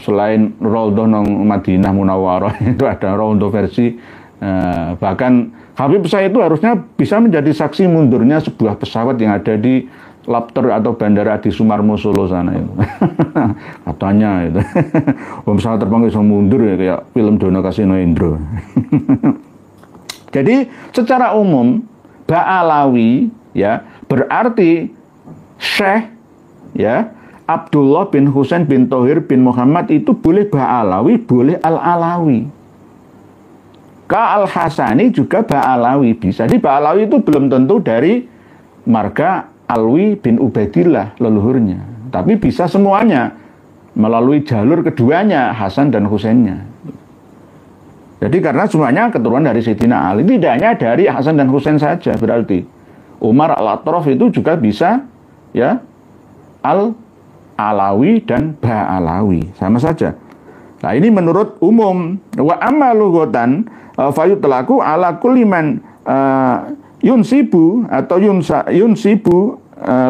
Selain Raudhah nang Madinah Munawwarah itu ada Raudhah versi bahkan Habib saya itu harusnya bisa menjadi saksi mundurnya sebuah pesawat yang ada di Lapter atau Bandara di Sumarmo Solo sana itu. Katanya itu. Pesawat terbang bisa mundur ya kayak film Dono Kasino Indro. Jadi secara umum Ba'alawi ya berarti Syekh ya Abdullah bin Husain bin Thohir bin Muhammad itu boleh Ba'alawi, boleh Al-Alawi. Ka Al-Hasani juga Ba'alawi bisa. Di Ba'alawi itu belum tentu dari marga Alwi bin Ubaidillah leluhurnya, tapi bisa semuanya melalui jalur keduanya Hasan dan Husainnya. Jadi karena semuanya keturunan dari Sayyidina Ali, tidak hanya dari Hasan dan Husain saja, berarti Umar Al-Atraf itu juga bisa ya Al-Alawi dan Ba'alawi sama saja. Nah ini menurut umum. Wa amma lughatan fayutlaku ala kulli man yunsibu atau yunsibu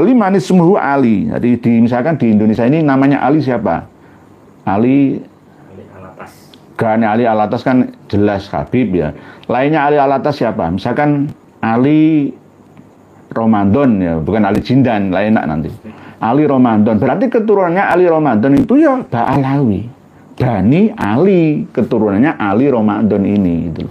liman ismuhu Ali. Jadi misalkan di Indonesia ini namanya Ali siapa? Ali Alatas. Kan Ali Alatas kan jelas Habib ya. Lainnya Ali Alatas siapa? Misalkan Ali Ramadan ya, bukan Ali Jindan, lain nanti. Ali Ramadan. Berarti keturunannya Ali Ramadan itu ya Ba'alawi. Bani Ali, keturunannya Ali Ramadan ini gitu.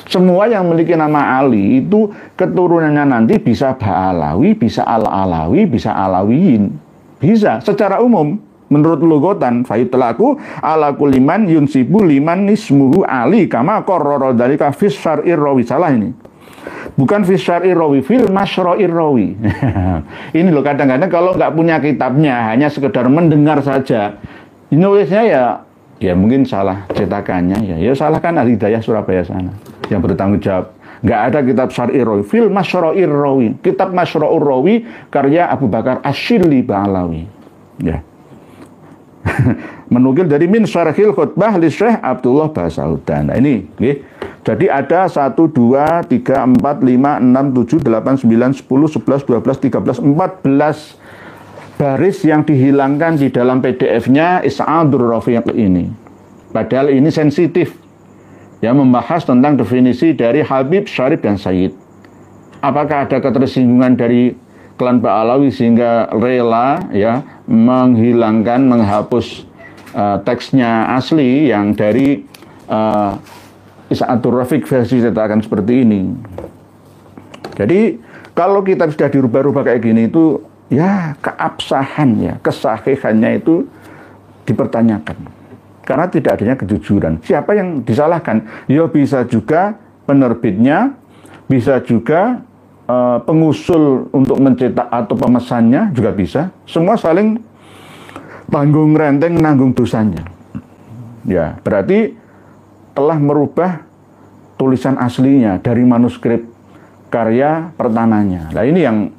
Semua yang memiliki nama Ali itu keturunannya nanti bisa Ba'alawi, bisa Al-Alawi, bisa Alawiyin. Bisa secara umum menurut lugotan fayutlaku ala kuliman yunsibu liman ismuhu Ali kama qarrara dzalika fis syar'ir rawi salah ini. Bukan fi syar'i rawi, fil masyra'i rawi. Ini loh, kadang-kadang kalau nggak punya kitabnya, hanya sekedar mendengar saja, nulisnya ya mungkin salah cetakannya, ya salahkan Al-Hidayah Surabaya sana yang bertanggung jawab. Nggak ada kitab syar'i rawi, fil masyra'i rawi. Kitab Masyra'ur Rawi karya Abu Bakar Asy-Syilli Ba'alawi. Ya. Menukil dari min syarhil khutbah li Syekh Abdullah Basaudan. Nah, ini, okay. Jadi ada 1, 2, 3, 4, 5, 6, 7, 8, 9, 10, 11, 12, 13, 14 baris yang dihilangkan di dalam PDF-nya Is'adur Rafiq ini. Padahal ini sensitif, yang membahas tentang definisi dari Habib, Syarif, dan Sayyid. Apakah ada ketersinggungan dari klan Ba'alawi sehingga rela ya menghilangkan, menghapus teksnya asli yang dari Is'adur Rafiq versi cetakan seperti ini. Jadi kalau kitab sudah dirubah-rubah kayak gini itu ya keabsahan, ya kesahihannya itu dipertanyakan karena tidak adanya kejujuran. Siapa yang disalahkan? Ya bisa juga penerbitnya, bisa juga pengusul untuk mencetak atau pemesannya juga bisa. Semua saling tanggung renteng, nanggung dosanya. Ya, berarti telah merubah tulisan aslinya dari manuskrip karya pertamanya. Nah, ini yang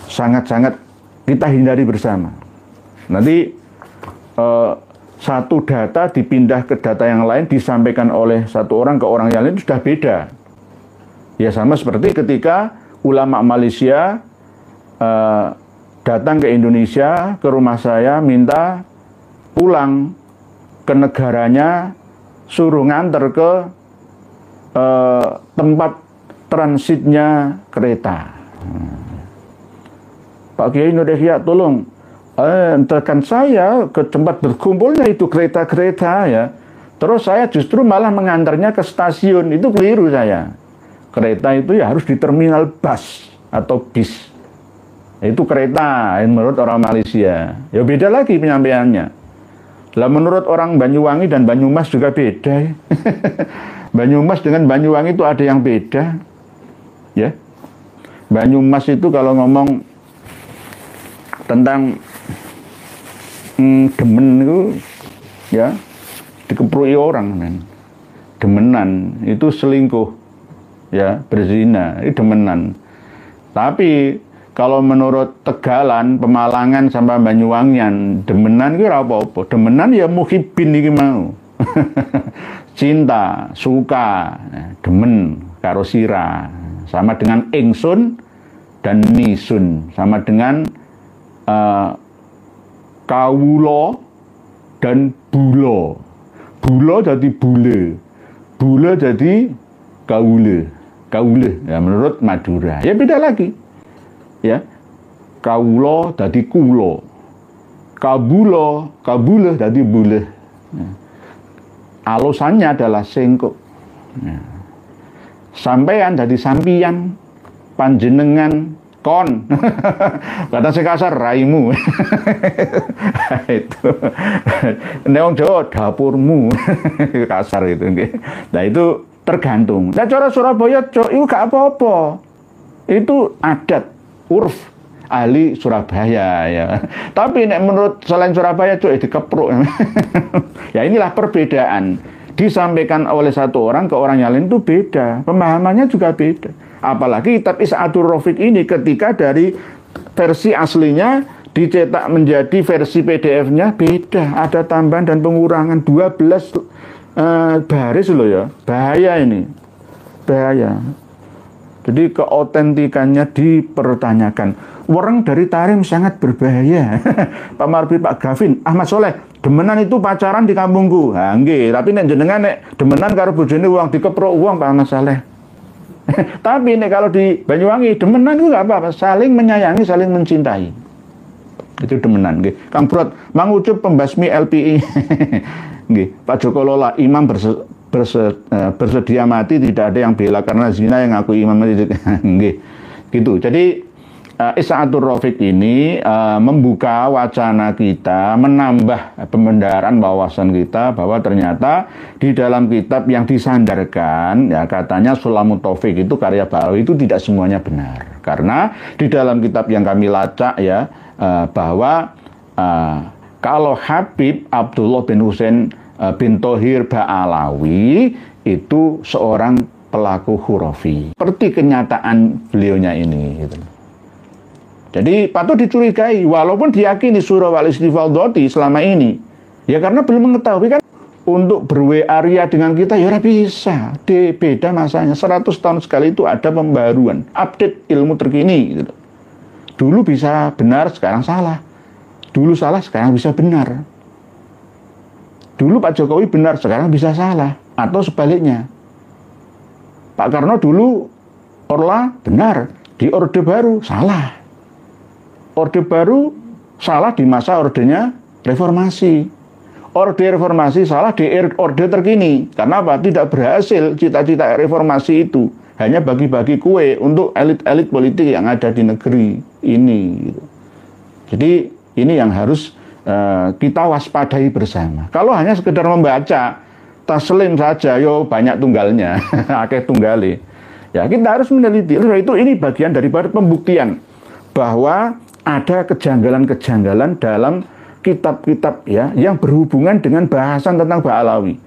sangat-sangat kita hindari bersama. Nanti satu data dipindah ke data yang lain, disampaikan oleh satu orang ke orang yang lain sudah beda. Ya sama seperti ketika ulama Malaysia datang ke Indonesia, ke rumah saya, minta pulang ke negaranya, suruh nganter ke tempat transitnya kereta. Pak Kiai Indonesia, tolong antarkan saya ke tempat berkumpulnya itu kereta-kereta ya. Terus saya justru malah mengantarnya ke stasiun. Itu keliru saya. Kereta itu ya harus di terminal bus atau bis. Itu kereta menurut orang Malaysia. Ya beda lagi penyampaiannya. Lah menurut orang Banyuwangi dan Banyumas juga beda. Banyumas dengan Banyuwangi itu ada yang beda. Ya. Banyumas itu kalau ngomong tentang demen itu ya dikeprui orang, men. Demenan itu selingkuh, ya, berzina, itu demenan. Tapi kalau menurut Tegalan, Pemalangan sama Banyuwangian, demenan itu apa-apa. Demenan ya muhibin iki mau. Cinta, suka, demen karo sira. Sama dengan ingsun dan nisun. Sama dengan kawulo dan bulo. Bulo jadi bule. Bule jadi kawule. Kawule ya menurut Madura. Ya beda lagi. Ya, kawulo dadi kulo, kabulo dadi bule. Ya. Alusannya adalah sengkok. Ya. Sampean dadi sampian, panjenengan kon. Kata sing kasar raimu. Itu. Neong Jawa dapurmu. Kasar itu nggih. Nah itu tergantung. Nah cara Surabaya cok itu gak apa-apa. Itu adat urf ahli Surabaya ya. Tapi nek menurut selain Surabaya cuy dikepruk. Ya inilah perbedaan. Disampaikan oleh satu orang ke orang yang lain itu beda. Pemahamannya juga beda. Apalagi kitab Is'adur Rafiq ini ketika dari versi aslinya dicetak menjadi versi PDF-nya beda. Ada tambahan dan pengurangan 12 baris loh ya. Bahaya ini. Bahaya. Jadi keautentikannya dipertanyakan. Orang dari Tarim sangat berbahaya. Pak Marbi, Pak Gavin, Ahmad Soleh, demenan itu pacaran di kampungku. Ha nggih, tapi nek jenengan nek demenan karo bojone uang dikeprok uang Pak Ahmad Soleh. Tapi nek kalau di Banyuwangi demenan itu enggak apa-apa, saling menyayangi, saling mencintai. Itu demenan nggih. Kang Brot, Mang Ucup pembasmi LPI. Nggih, Pak Joko Lola, imam bersedia mati, tidak ada yang bela karena zina yang ngaku imam. Nggih. Gitu. Jadi Isa'atur Rafiq ini membuka wacana kita, menambah pembenaran wawasan kita bahwa ternyata di dalam kitab yang disandarkan, ya katanya Sulamut Taufik itu karya Ba'alawi itu tidak semuanya benar. Karena di dalam kitab yang kami lacak ya, bahwa kalau Habib Abdullah bin Husain bin Thohir Ba'alawi itu seorang pelaku khurafi. Seperti kenyataan beliaunya ini. Gitu. Jadi patut dicurigai, walaupun diyakini surah wal istifadati selama ini. Ya karena belum mengetahui kan. Untuk berWA dengan kita ya bisa. Beda masanya. 100 tahun sekali itu ada pembaruan. Update ilmu terkini. Gitu. Dulu bisa benar, sekarang salah. Dulu salah, sekarang bisa benar. Dulu Pak Jokowi benar, sekarang bisa salah. Atau sebaliknya. Pak Karno dulu Orla benar, di Orde Baru salah. Orde Baru salah di masa ordenya Reformasi. Orde Reformasi salah di Orde terkini. Karena apa? Tidak berhasil cita-cita reformasi itu. Hanya bagi-bagi kue untuk elit-elit politik yang ada di negeri ini. Jadi ini yang harus kita waspadai bersama. Kalau hanya sekedar membaca taslim saja, yo banyak tunggalnya, akeh tunggale. Ya kita harus meneliti. Itu ini bagian daripada pembuktian bahwa ada kejanggalan-kejanggalan dalam kitab-kitab ya yang berhubungan dengan bahasan tentang Ba'alawi.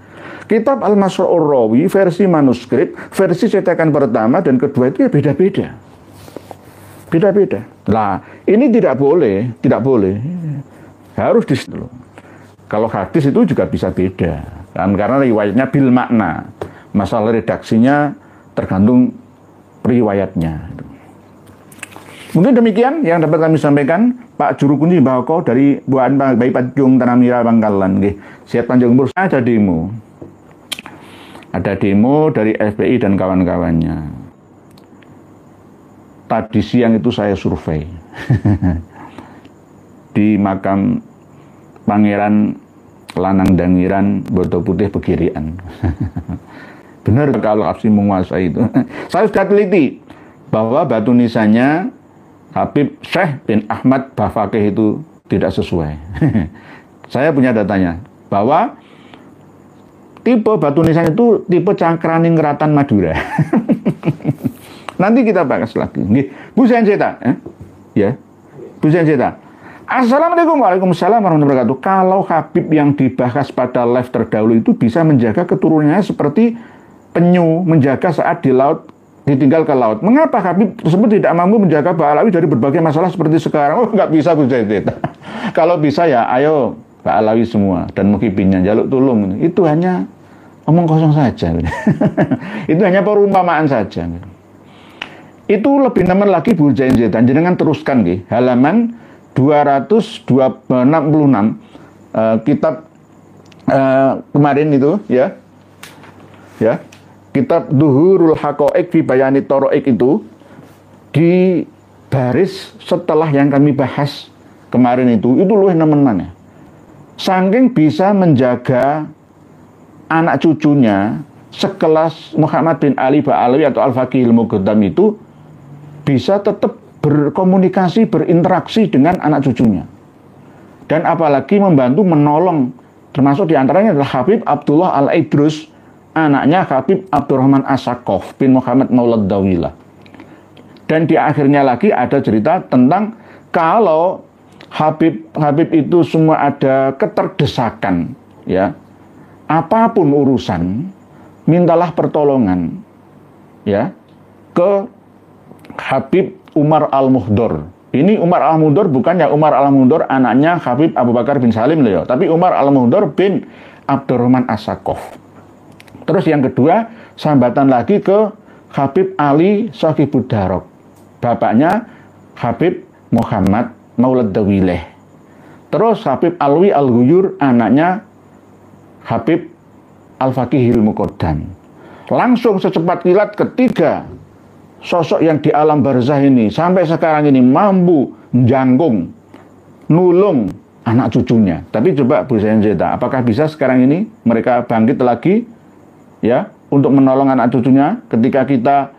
Kitab Al-Masra'ur Rawi versi manuskrip, versi cetakan pertama dan kedua itu ya beda-beda. Beda-beda. Nah, ini tidak boleh. Harus di situ. Kalau hadis itu juga bisa beda. Karena riwayatnya bil makna. Masalah redaksinya tergantung riwayatnya. Mungkin demikian yang dapat kami sampaikan. Pak Juru Kunci Bahoko dari Buan Bayi Pacung Tanamira Bangkalan. Siap Tanjung Burs ada demo. Ada demo dari FPI dan kawan-kawannya. Tadi siang itu saya survei. Di makam Pangeran Lanang Dangiran Boto Putih Pegirian. Benar kalau Absi menguasai itu. Saya sudah teliti bahwa batu nisannya Habib Syekh bin Ahmad Bafakih itu tidak sesuai. Saya punya datanya bahwa tipe batu nisan itu tipe Cangkraningrat Madura. Nanti kita bahas lagi. Bu Senjeta, ya, Bu Senjeta. Assalamualaikum warahmatullahi wabarakatuh. Kalau Habib yang dibahas pada live terdahulu itu bisa menjaga keturunannya seperti penyu menjaga saat di laut ditinggal ke laut. Mengapa Habib tersebut tidak mampu menjaga Ba'alawi dari berbagai masalah seperti sekarang? Oh, nggak bisa Bu Zaitita. Kalau bisa ya ayo Ba'alawi semua dan mukibinnya jaluk tulung. Itu hanya omong kosong saja. Itu hanya perumpamaan saja. Itu lebih teman lagi Bu Zaitita. Jangan teruskan halaman 266 kitab kemarin itu ya kitab Duhurul Haqaiq fi Bayani Toroik itu di baris setelah yang kami bahas kemarin itu luwih nemenan ya. Saking bisa menjaga anak cucunya sekelas Muhammad bin Ali Ba'alawi atau Al-Faqihil Muqaddam itu bisa tetap berkomunikasi, berinteraksi dengan anak cucunya. Dan apalagi membantu menolong, termasuk diantaranya adalah Habib Abdullah Al-Idrus, anaknya Habib Abdurrahman As-Saqqaf bin Muhammad Maulad Dawilah. Dan di akhirnya lagi ada cerita tentang kalau Habib itu semua ada keterdesakan, ya, apapun urusan, mintalah pertolongan, ya, ke Habib Umar Al-Muhdor. Ini Umar Al-Muhdor bukan ya Umar Al-Muhdor anaknya Habib Abu Bakar bin Salim loh, tapi Umar Al-Muhdor bin Abdurrahman As-Saqqaf. Terus yang kedua, sambatan lagi ke Habib Ali Shahibud Darok. Bapaknya Habib Muhammad Maulad Dawileh. Terus Habib Alwi Al-Ghuyur anaknya Habib Al-Faqihil Muqaddam. Langsung secepat kilat ketiga sosok yang di alam barzah ini sampai sekarang ini mampu menjangkung, nulung anak cucunya. Tapi coba Bu Zainzeta, apakah bisa sekarang ini mereka bangkit lagi ya untuk menolong anak cucunya ketika kita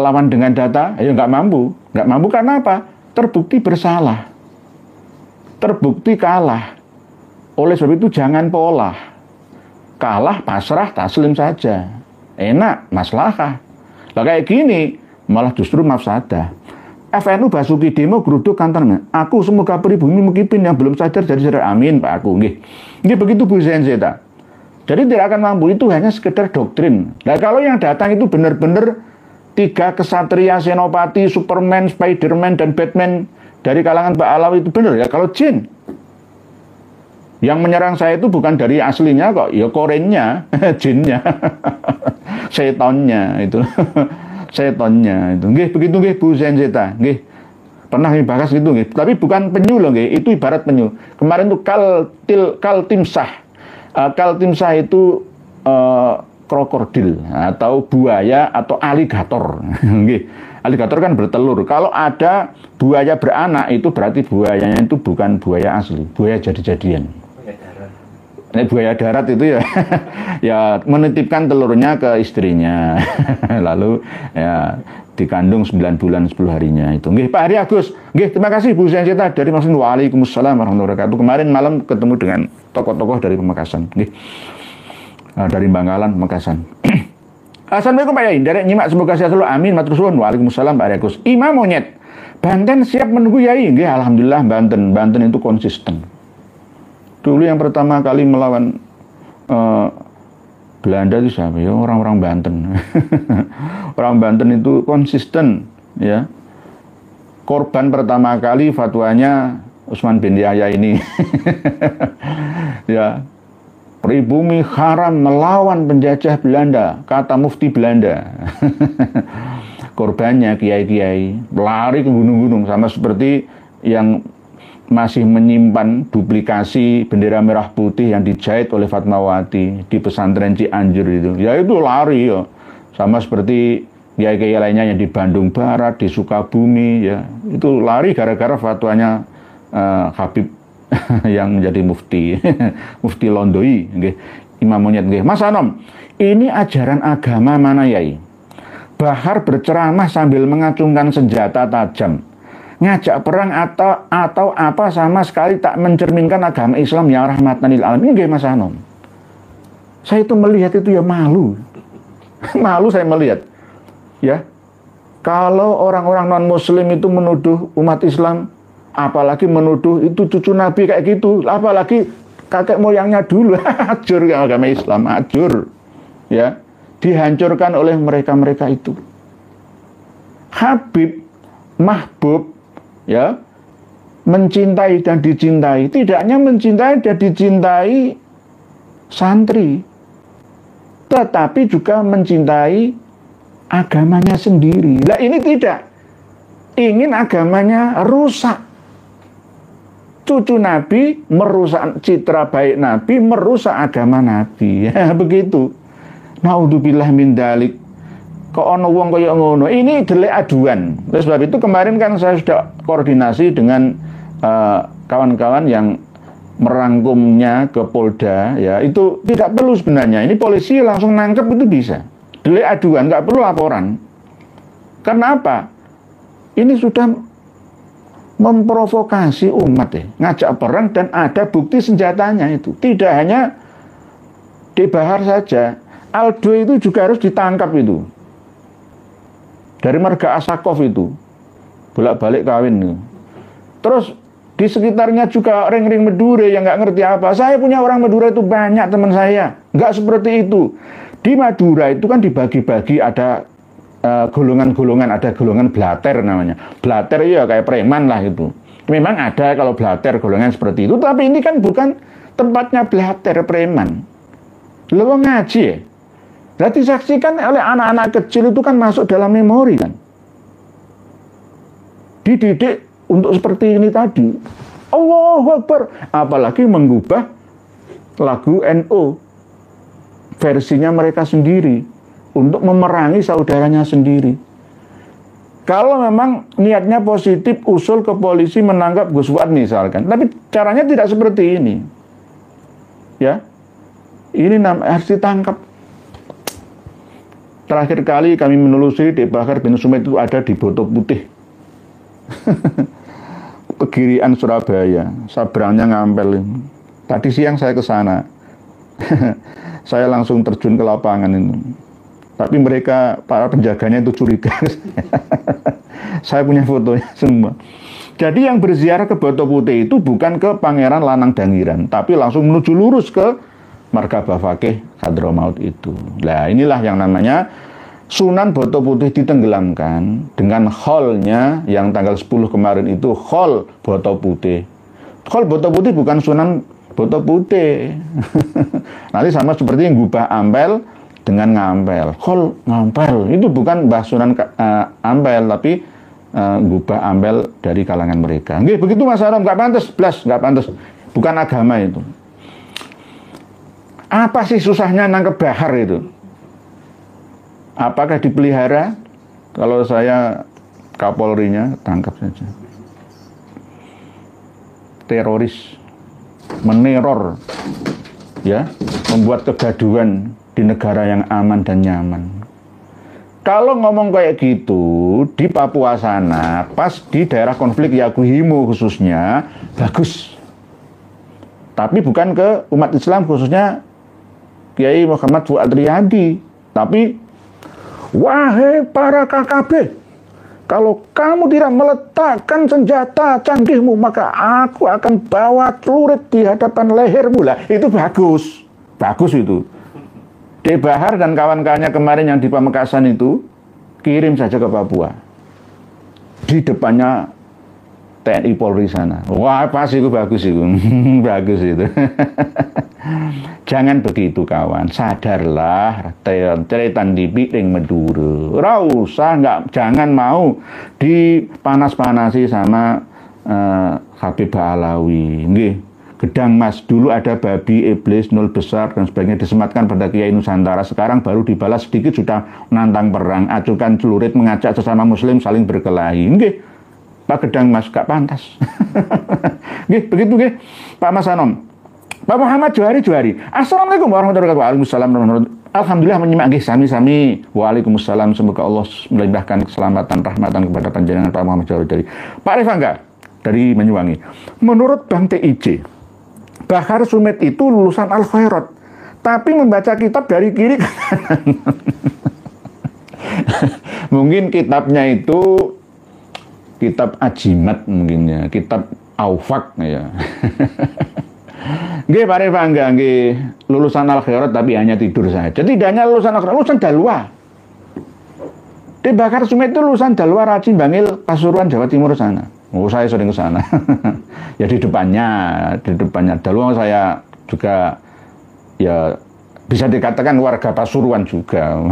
lawan dengan data? Ya nggak Nggak mampu karena apa? Terbukti bersalah, terbukti kalah. Oleh sebab itu jangan pola. Kalah, pasrah, taslim saja. Enak, maslahah. Lah kayak gini, malah justru mafsadah. FNU Basuki demo geruduk kantornya. Aku semoga pribumi mungkin yang belum sadar jadi sadar. Amin Pak aku. Nggih begitu Bu Zenzeta. Jadi tidak akan mampu, itu hanya sekedar doktrin. Nah kalau yang datang itu benar-benar 3 kesatria, senopati, Superman, Spiderman, dan Batman dari kalangan Pak Alawi itu benar ya. Kalau jin yang menyerang saya itu bukan dari aslinya kok, ya korennya, jinnya, setonnya itu, setonnya itu. Nggih, begitu nggih Bu Zenzeta, nggih. Pernah dibahas gitu nggih. Tapi bukan penyu loh nggih, itu ibarat penyu. Kemarin tuh kaltimsah. Kaltimsah itu krokodil atau buaya atau aligator. Nggih. Aligator kan bertelur. Kalau ada buaya beranak itu berarti buayanya itu bukan buaya asli, buaya jadi-jadian. Buaya darat itu ya ya menitipkan telurnya ke istrinya lalu ya dikandung 9 bulan 10 harinya itu. Nggih Pak Hari Agus. Nggih, terima kasih Bu Zenzeta dari Maksud. Waalaikumsalam warahmatullahi wabarakatuh. Kemarin malam ketemu dengan tokoh-tokoh dari Pamekasan. Nggih. Dari Bangkalan, Pamekasan. Assalamualaikum Pak Yai. Derek nyimak semoga sehat selalu. Amin. Matur suwun. Waalaikumsalam Pak Hari Agus. Imam Monyet. Banten siap menunggu Yai. Nggih, alhamdulillah Banten itu konsisten. Dulu yang pertama kali melawan Belanda itu siapa ya? Orang-orang Banten. Orang Banten itu konsisten ya. Korban pertama kali fatwanya Utsman bin Yahya ini. Ya. Pribumi haram melawan penjajah Belanda, kata mufti Belanda. Korbannya kiai-kiai lari ke gunung-gunung, sama seperti yang masih menyimpan duplikasi bendera merah putih yang dijahit oleh Fatmawati di pesantren Cianjur itu. Ya itu lari ya. Sama seperti kiai-kiai lainnya yang di Bandung Barat, di Sukabumi ya. Itu lari gara-gara fatwanya Habib yang menjadi mufti. Mufti Londoi, nggih. Imam Monyet nggih. Mas Anom, ini ajaran agama mana Yai? Bahar berceramah sambil mengacungkan senjata tajam. Ngajak perang atau apa sama sekali tak mencerminkan agama Islam yang rahmatan lil alamin. Nggih Mas Anom. Saya itu melihat itu ya malu. Malu saya melihat. Ya. Kalau orang-orang non-muslim itu menuduh umat Islam, apalagi menuduh itu cucu Nabi kayak gitu, apalagi kakek moyangnya dulu, hancur agama Islam, hancur. Ya. Dihancurkan oleh mereka-mereka itu. Habib, mahbub, ya, mencintai dan dicintai. Tidak hanya mencintai dan dicintai santri, tetapi juga mencintai agamanya sendiri. Nah ini tidak. Ingin agamanya rusak. Cucu Nabi merusak citra baik Nabi, merusak agama Nabi. Ya begitu. Naudzubillah min dalik. Kok ono wong kaya ngono. Ini delik aduan. Oleh sebab itu kemarin kan saya sudah koordinasi dengan kawan-kawan yang merangkumnya ke Polda ya. Itu tidak perlu sebenarnya. Ini polisi langsung nangkep itu bisa. Delik aduan, nggak perlu laporan. Karena apa? Ini sudah memprovokasi umat ya. Ngajak perang dan ada bukti senjatanya itu. Tidak hanya di Bahar saja. Aldo itu juga harus ditangkap itu. Dari marga Asakov itu. Bolak-balik kawin itu. Terus di sekitarnya juga ring-ring Madura yang nggak ngerti apa. Saya punya orang Madura itu banyak teman saya. Nggak seperti itu. Di Madura itu kan dibagi-bagi ada golongan-golongan, ada golongan blater namanya. Blater ya kayak preman lah itu. Memang ada kalau blater golongan seperti itu, tapi ini kan bukan tempatnya blater preman. Lo ngaji ya? Nah, disaksikan oleh anak-anak kecil itu kan masuk dalam memori kan. Dididik untuk seperti ini tadi. Allahu Akbar. Apalagi mengubah lagu NU versinya mereka sendiri untuk memerangi saudaranya sendiri. Kalau memang niatnya positif, usul ke polisi menangkap Gus Fuad misalkan. Tapi caranya tidak seperti ini. Ya. Ini harus ditangkap. Terakhir kali kami menelusuri di Bahar bin Sumait itu ada di Boto Putih. Pegirian Surabaya, sabrangnya Ngampel. Tadi siang saya ke sana. Saya langsung terjun ke lapangan itu. Tapi mereka, para penjaganya itu curiga. Saya punya fotonya semua. Jadi yang berziarah ke Boto Putih itu bukan ke Pangeran Lanang Dangiran, tapi langsung menuju lurus ke Markabah Fakih Hadramaut itu. Nah, inilah yang namanya Sunan Boto Putih ditenggelamkan dengan holnya yang tanggal 10 kemarin itu hol Boto Putih. Hol Boto Putih bukan Sunan Boto Putih. Nanti sama seperti yang Gubah Ampel dengan Ngampel. Hol Ngampel itu bukan Mbah Sunan Ampel, tapi Gubah Ampel dari kalangan mereka. Nggih, begitu Mas Aram, nggak pantas, blas, nggak pantas. Bukan agama itu. Apa sih susahnya nangkep bahar itu? Apakah dipelihara? Kalau saya Kapolrinya, tangkap saja. Teroris, meneror, ya, membuat kegaduhan di negara yang aman dan nyaman. Kalau ngomong kayak gitu di Papua sana, pas di daerah konflik Yakuhimo khususnya, bagus. Tapi bukan ke umat Islam, khususnya Kiai Muhammad Fuad Riyadi. Tapi, wahai para KKB, kalau kamu tidak meletakkan senjata canggihmu, maka aku akan bawa celurit di hadapan lehermu. Lah, itu bagus. Bagus itu. D. Bahar dan kawan-kawannya kemarin yang di Pamekasan itu, kirim saja ke Papua. Di depannya TNI Polri sana. Wah, pas itu bagus itu. Bagus itu. Jangan begitu kawan, sadarlah, ceretan di piring Madura. Ora usah, jangan mau dipanas-panasi sama Habib Alawi. Nggih, gedang mas, dulu ada babi, iblis, nol besar dan sebagainya disematkan pada Kiai Nusantara. Sekarang baru dibalas sedikit sudah menantang perang, acukan celurit, mengajak sesama muslim saling berkelahi. Nggih, Pak Gedang Mas, gak pantas. Nggih, begitu nggih, Pak Mas Anom. Pak Muhammad Johari. Assalamualaikum warahmatullahi wabarakatuh. Waalaikumsalam warahmatullahi wabarakatuh. Alhamdulillah menyimak nggih sami-sami. Waalaikumsalam. Semoga Allah melimpahkan keselamatan rahmatan kepada panjenengan Pak Muhammad Johari. Pak Rifangga dari Banyuwangi. Menurut Bang TIJ, Bahar Sumit itu lulusan Al-Khairat, tapi membaca kitab dari kiri ke kanan. Mungkin kitabnya itu kitab Ajimat mungkin ya, kitab Aufak ya. Nggih, Pak Rifangga, nggih, lulusan Al-Khairat tapi hanya tidur saja. Tidak hanya lulusan Al-Khairat, lulusan Dalwa. Di Bahar Sumit itu lulusan Dalwa, Racin, Bangil, Pasuruan, Jawa Timur sana. Oh, saya sering ke sana. Ya di depannya Dalwa saya juga ya bisa dikatakan warga Pasuruan juga.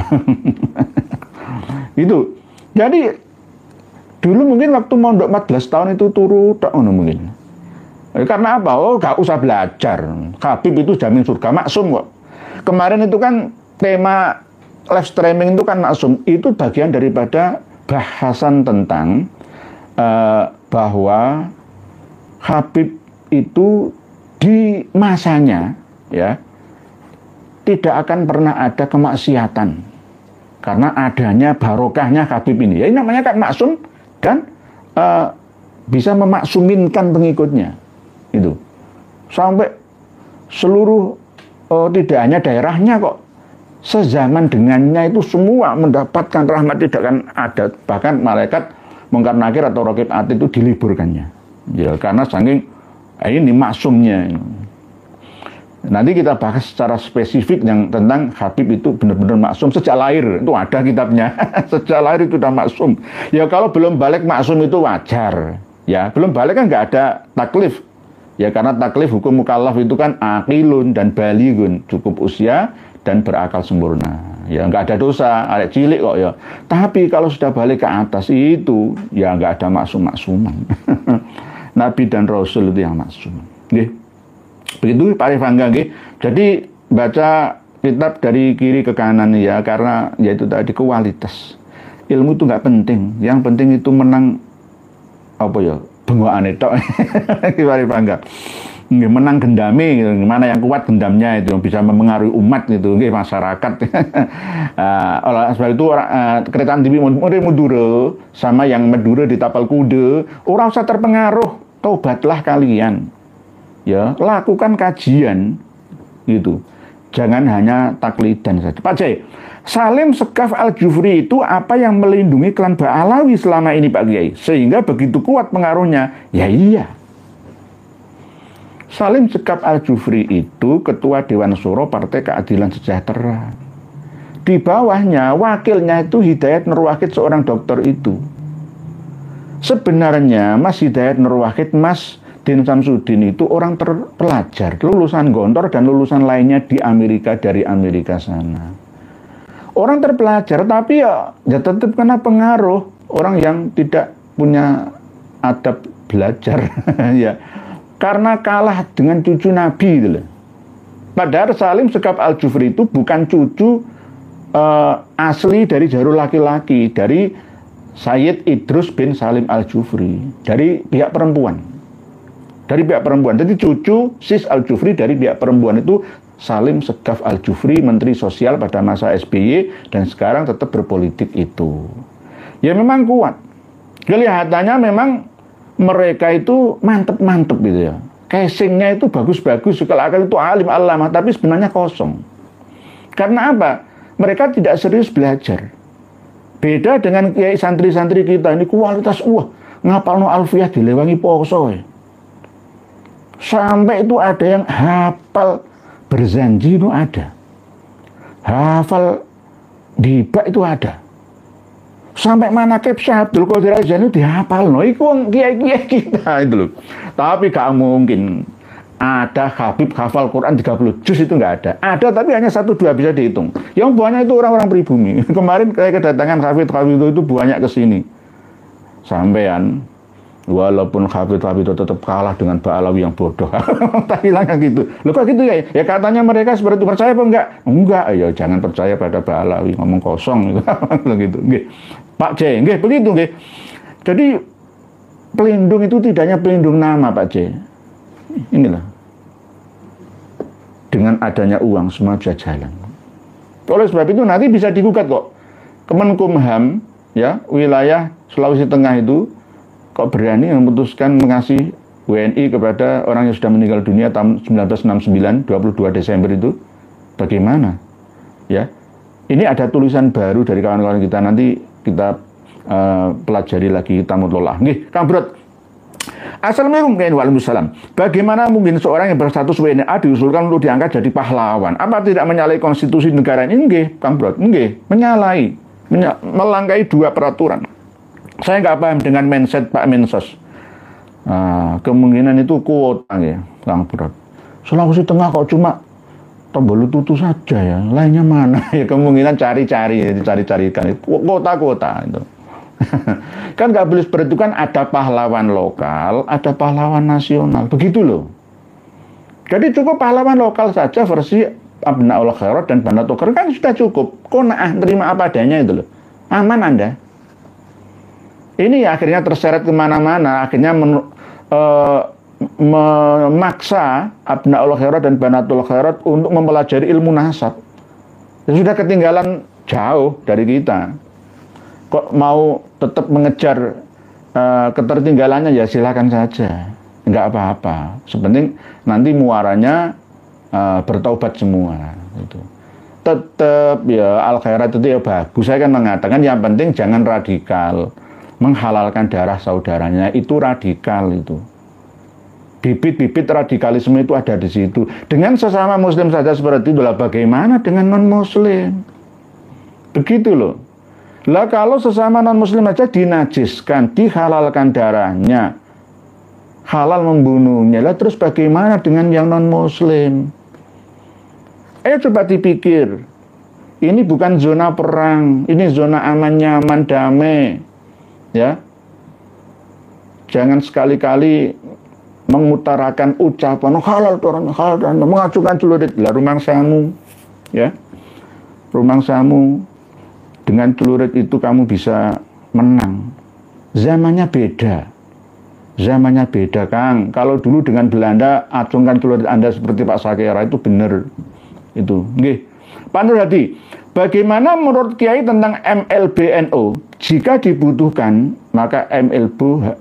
Itu. Jadi dulu mungkin waktu mondok 14 tahun itu turu tak ngono mungkin. Karena apa? Oh, gak usah belajar. Habib itu jamin surga, maksum kok. Kemarin itu kan tema live streaming itu kan maksum. Itu bagian daripada bahasan tentang bahwa Habib itu di masanya ya tidak akan pernah ada kemaksiatan karena adanya barokahnya Habib ini. Ya ini namanya kan maksum dan bisa memaksuminkan pengikutnya. Itu sampai seluruh tidak hanya daerahnya kok, sezaman dengannya itu semua mendapatkan rahmat, tidak akan ada, bahkan malaikat Mungkar Nakir atau Raqib Atid itu diliburkannya ya, karena saking ini maksumnya. Nanti kita bahas secara spesifik yang tentang Habib itu benar-benar maksum sejak lahir, itu ada kitabnya. Sejak lahir itu sudah maksum ya. Kalau belum balik maksum itu wajar ya, belum balik kan nggak ada taklif ya, karena taklif hukum mukallaf itu kan aqilun dan baligun, cukup usia dan berakal sempurna ya, nggak ada dosa, ada cilik kok ya. Tapi kalau sudah balik ke atas itu ya nggak ada maksum-maksuman. Nabi dan Rasul itu yang maksum. Nggih. Begitu Pak Rifangga nggih. Jadi baca kitab dari kiri ke kanan ya, karena yaitu tadi kualitas. Ilmu itu nggak penting, yang penting itu menang apa ya, bengokan itu. Pak Rifangga. nggih, menang gendame gitu. Gimana yang kuat gendamnya itu yang bisa mempengaruhi umat gitu, nggih, masyarakat. Oleh sebab itu kereta TV Madura sama yang Madura di Tapal Kuda, ora usah terpengaruh, tobatlah kalian. Ya, lakukan kajian gitu. Jangan hanya taklidan saja. Pak Jai, Salim Segaf Al-Jufri itu apa yang melindungi klan Ba'alawi selama ini Pak Kiai? Sehingga begitu kuat pengaruhnya. Ya iya. Salim Segaf Al-Jufri itu Ketua Dewan Syuro Partai Keadilan Sejahtera. Di bawahnya wakilnya itu Hidayat Nur Wahid, seorang dokter itu. Sebenarnya Mas Hidayat Nur Wahid, Mas Din Samsudin itu orang terpelajar, lulusan Gontor dan lulusan lainnya di Amerika, dari Amerika sana. Orang terpelajar tapi ya tetap kena pengaruh orang yang tidak punya adab belajar ya. Karena kalah dengan cucu Nabi gitu loh. Padahal Salim Segaf Al-Jufri itu bukan cucu asli dari jalur laki-laki, dari Sayyid Idrus bin Salim Al-Jufri, dari pihak perempuan. Jadi cucu Sis Al-Jufri dari pihak perempuan itu Salim Segaf Al-Jufri, Menteri Sosial pada masa SBY dan sekarang tetap berpolitik itu. Ya memang kuat. Kelihatannya memang mereka itu mantep-mantep gitu ya. Casingnya itu bagus-bagus, seakan-akan itu alim alamah, tapi sebenarnya kosong. Karena apa? Mereka tidak serius belajar. Beda dengan kiai santri-santri kita ini kualitas, ngapalno alfiyah dilewangi poso ya. Sampai itu ada yang hafal berzanji itu ada. Hafal dibak itu ada. Sampai manakib Syekh Abdul Qadir Al-Jailani itu dihafal. Itu kiai-kiai kita itu loh. Tapi gak mungkin ada Habib hafal Quran 30 juz, itu nggak ada. Ada tapi hanya 1-2 bisa dihitung. Yang banyak itu orang-orang pribumi. Kemarin kayak kedatangan Hafid itu banyak ke sini. Sampean walaupun Hafid itu tetap kalah dengan Ba'alawi yang bodoh. Tak bilangnya gitu. Loh kok gitu ya? Ya katanya mereka seperti itu. Percaya apa enggak? Enggak. Ya jangan percaya pada Ba'alawi, ngomong kosong gitu. Gitu. Nggih. Pak J, nggih begitu nggih. Jadi pelindung itu tidak hanya pelindung nama Pak J. Inilah. Dengan adanya uang semua bisa jalan. Oleh sebab itu nanti bisa digugat kok. Kemenkumham ya, wilayah Sulawesi Tengah itu kok berani memutuskan mengasih WNI kepada orang yang sudah meninggal dunia tahun 1969, 22 Desember itu. Bagaimana? Ya. Ini ada tulisan baru dari kawan-kawan kita, nanti kita pelajari lagi, kita mutlolah. Nggih, Kang Brot. Assalamualaikum warahmatullahi wabarakatuh. Bagaimana mungkin seorang yang berstatus WNA diusulkan untuk diangkat jadi pahlawan? Apa tidak menyalahi konstitusi negara ini? Nggih, Kang Brot. Nggih, menyalahi. Melangkahi 2 peraturan. Saya nggak paham dengan mindset Pak Mensos. Kemungkinan itu kuota ya, Kang Brot. Sulawesi Tengah kok cuma Tombol Tutu saja ya, lainnya mana? Ya kemungkinan cari-carikan kota-kota itu. Kan nggak boleh seperti itu, kan ada pahlawan lokal, ada pahlawan nasional, begitu loh. Jadi cukup pahlawan lokal saja versi Abnaul Khairat dan Banatul Khairat kan sudah cukup. Qanaah, terima apa adanya itu loh. Aman Anda. Ini ya akhirnya terseret kemana-mana, akhirnya memaksa Abnaul Khairat dan Banatul Khairat untuk mempelajari ilmu nasab. Ya, sudah ketinggalan jauh dari kita. Kok mau tetap mengejar ketertinggalannya, ya silakan saja, nggak apa-apa. Sepenting nanti muaranya bertaubat semua. Gitu. Tetap ya Al Khairat itu ya bagus. Saya kan mengatakan yang penting jangan radikal, menghalalkan darah saudaranya itu radikal itu. Bibit-bibit radikalisme itu ada di situ. Dengan sesama Muslim saja seperti itu, lah bagaimana dengan non Muslim? Begitu loh. Lah kalau sesama non-muslim aja dinajiskan, dihalalkan darahnya, halal membunuhnya, lah terus bagaimana dengan yang non-muslim? Coba dipikir, ini bukan zona perang, ini zona aman, nyaman, damai. Ya, jangan sekali-kali mengutarakan ucapan halal turun, halal, mengajukan celurit, lah rumangsamu, ya, rumangsamu. Dengan celurit itu kamu bisa menang. Zamannya beda. Zamannya beda, Kang. Kalau dulu dengan Belanda, acungkan keluar Anda seperti Pak Sakera, itu benar. Itu. Nggih. Pak Nur Hadi, bagaimana menurut Kiai tentang MLBNU? Jika dibutuhkan, maka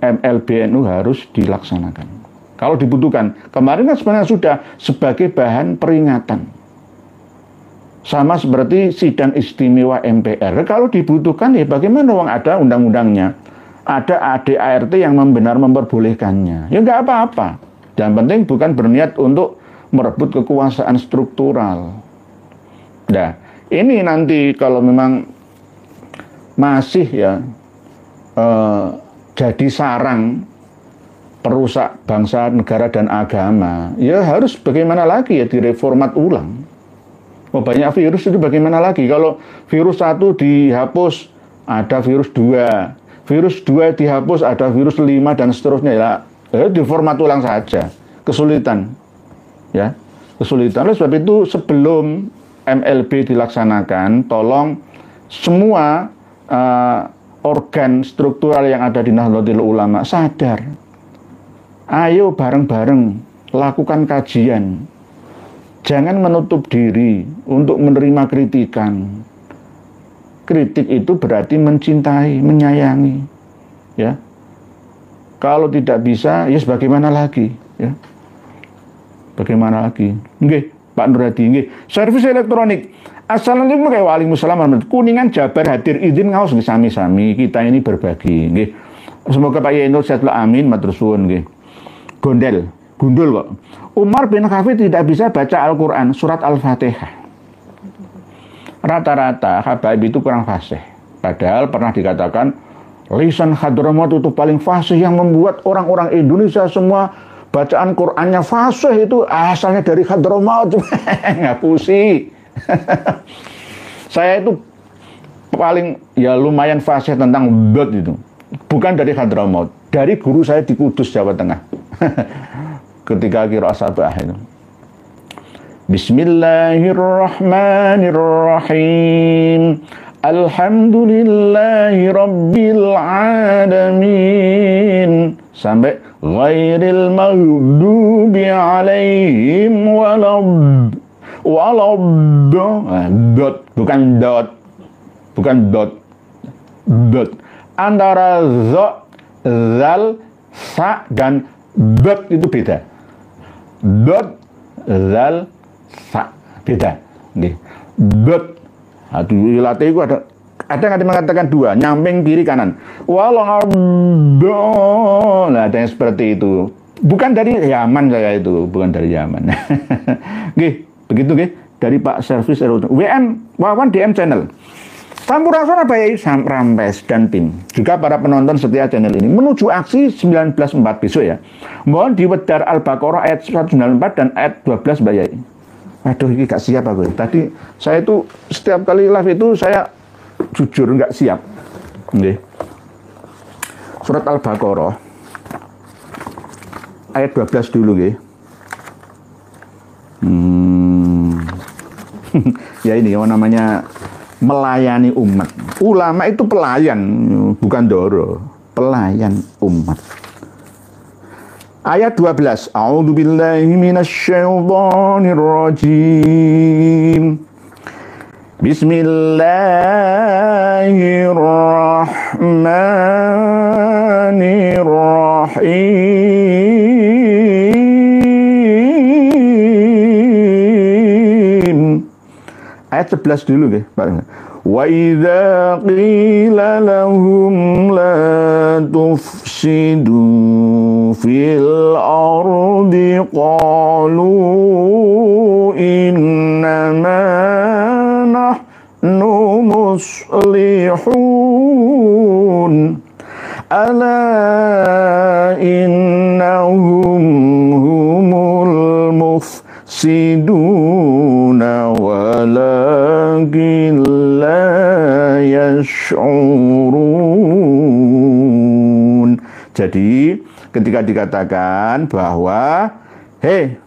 MLBNU harus dilaksanakan. Kalau dibutuhkan. Kemarin kan sebenarnya sudah sebagai bahan peringatan. Sama seperti sidang istimewa MPR. Kalau dibutuhkan, ya bagaimana wong ada undang-undangnya? Ada ADART yang benar memperbolehkannya. Ya nggak apa-apa. Yang penting bukan berniat untuk merebut kekuasaan struktural. Nah, ini nanti kalau memang masih ya jadi sarang perusak bangsa, negara, dan agama, ya harus bagaimana lagi ya direformat ulang. Oh, banyak virus itu bagaimana lagi? Kalau virus 1 dihapus, ada virus 2. Virus 2 dihapus, ada virus 5 dan seterusnya ya. Diformat ulang saja. Kesulitan. Ya, kesulitan. Oleh sebab itu sebelum MLB dilaksanakan, tolong semua organ struktural yang ada di Nahdlatul Ulama sadar. Ayo bareng-bareng lakukan kajian. Jangan menutup diri untuk menerima kritikan. Kritik itu berarti mencintai, menyayangi. Ya. Kalau tidak bisa, ya bagaimana lagi? Ya. Bagaimana lagi? Nggih, Pak Nur Hadi, nggih. Servis elektronik. Assalamualaikum warahmatullahi wabarakatuh. Kuningan Jabar hadir izin ngaos sami-sami kita ini berbagi. Nggih. Semoga Pak Yai Nur sehat amin, matur suwun nggih. Gundul kok. Umar bin Khattab tidak bisa baca Al-Quran, surat Al-Fatihah. Rata-rata habaib itu kurang fasih. Padahal pernah dikatakan, lisan Hadramaut itu paling fasih, yang membuat orang-orang Indonesia semua bacaan Qurannya fasih itu asalnya dari Hadramaut. Ngapusi. Saya itu paling ya lumayan fasih tentang bot itu. Bukan dari Hadramaut, dari guru saya di Kudus, Jawa Tengah. Ketika qiraat sabah itu. Bismillahirrahmanirrahim. Alhamdulillahi rabbil alamin. Sampai ghairil maghdubi alaihim dot, bukan dot. Bukan dot. Dot. Antara zo, zal, sa, dan dot itu beda. Dot, zal, sa, beda. Nggih. Dot. Aduh, latih itu ada yang mengatakan dua, nyamping kiri kanan. Walau nah, ada yang seperti itu. Bukan dari Yaman saya itu, bukan dari Yaman. Nggih, begitu nggih. Dari Pak Servis WM Wawan DM channel. Sampurasun Bayi Rampes dan tim, juga para penonton setia channel ini menuju aksi 19.4 besok ya. Mohon di Wedar Al-Baqarah ayat 194 dan ayat 12 Mbak Yai. Aduh, ini gak siap aku. Tadi saya itu setiap kali live itu saya jujur nggak siap. Nggih. Surat Al-Baqarah ayat 12 dulu nggih. Ya ini yang namanya melayani umat. Ulama itu pelayan, bukan doro. Pelayan umat. Ayat 12. A'udzubillahi minasyaitonirrajim. Bismillahirrahmanirrahim. Ayat 11 dulu nggih, Pak. Wa idza qila lahum la tufsidu fil ardi qalu innama nahnu muslihun ala innahum humul mufsiduna walakin la yash'urun. Jadi ketika dikatakan bahwa hei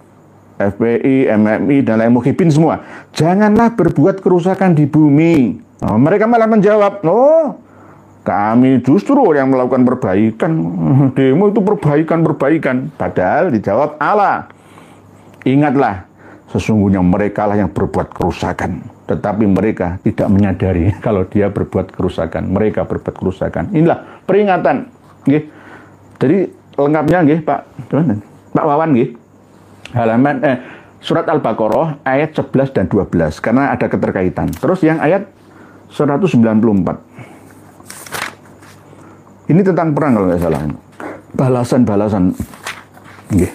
FPI, MMI, dan lain muhibin semua, janganlah berbuat kerusakan di bumi. Oh, mereka malah menjawab, oh Kami justru yang melakukan perbaikan. Demo itu perbaikan. Padahal dijawab Allah. Ingatlah, sesungguhnya mereka lah yang berbuat kerusakan. Tetapi mereka tidak menyadari kalau dia berbuat kerusakan. Mereka berbuat kerusakan. Inilah peringatan. Nggih. Jadi lengkapnya nggih Pak Wawan nggih. Halaman Surat Al-Baqarah ayat 11 dan 12 karena ada keterkaitan. Terus yang ayat 194. Ini tentang perang kalau nggak salah. Balasan-balasan. Nggih.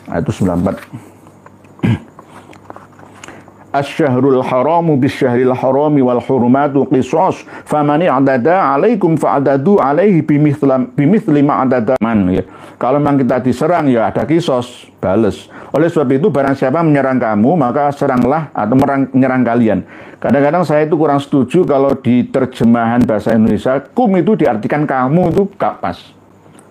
Ayat 94. Asy-syahrul haramu bisyahril harami wal hurumatu qisas faman i'tada 'alaikum fa'adadu 'alaihi bimithli ma 'adada man ya. Kalau memang kita diserang ya ada kisos, bales. Oleh sebab itu barang siapa menyerang kamu maka seranglah atau menyerang kalian. Kadang-kadang saya itu kurang setuju kalau di terjemahan bahasa Indonesia kum itu diartikan kamu itu gak pas.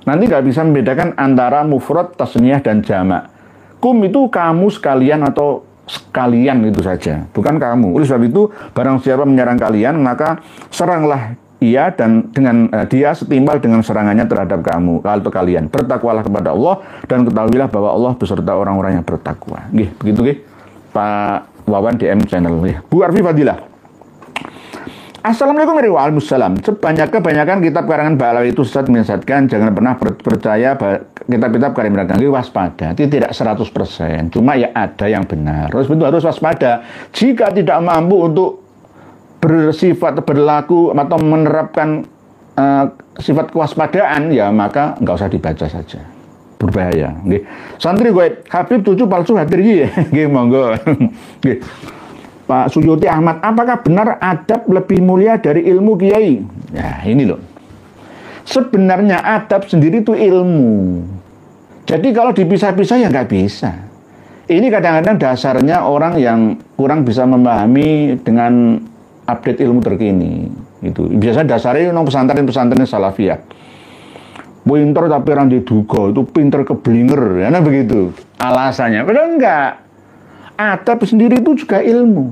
Nanti gak bisa membedakan antara mufrad, tasniyah dan jamak. Kum itu kamu sekalian atau sekalian itu saja, bukan kamu. Oleh sebab itu, barang siapa menyerang kalian, maka seranglah ia dan dengan dia setimpal dengan serangannya terhadap kamu atau kalian. Bertakwalah kepada Allah dan ketahuilah bahwa Allah beserta orang-orang yang bertakwa. Nggih, begitu nggih. Pak Wawan DM channel nggih. Bu Arfi Fadilah. Assalamualaikum warahmatullahi wabarakatuh. Kebanyakan kitab karangan Mbak Alawi itu sesat menyesatkan. Jangan pernah percaya kitab-kitab karangan Mbak waspada. Itu tidak 100%. Cuma ya ada yang benar. Terus itu harus waspada. Jika tidak mampu untuk bersifat berlaku atau menerapkan sifat kewaspadaan, ya maka nggak usah dibaca saja. Berbahaya. Nggih. Santri gue Habib 7 palsu hadir ya. Nggih monggo. Nggih. Pak Suyuti Ahmad, apakah benar adab lebih mulia dari ilmu kiai? Ya ini loh. Sebenarnya adab sendiri itu ilmu. Jadi kalau dipisah-pisah ya nggak bisa. Ini kadang-kadang dasarnya orang yang kurang bisa memahami dengan update ilmu terkini. Itu biasa dasarnya nong pesantren salafiyah. Pinter tapi orang diduga itu pinter keblinger, ya nah begitu. Alasannya, padahal enggak. Adab sendiri itu juga ilmu.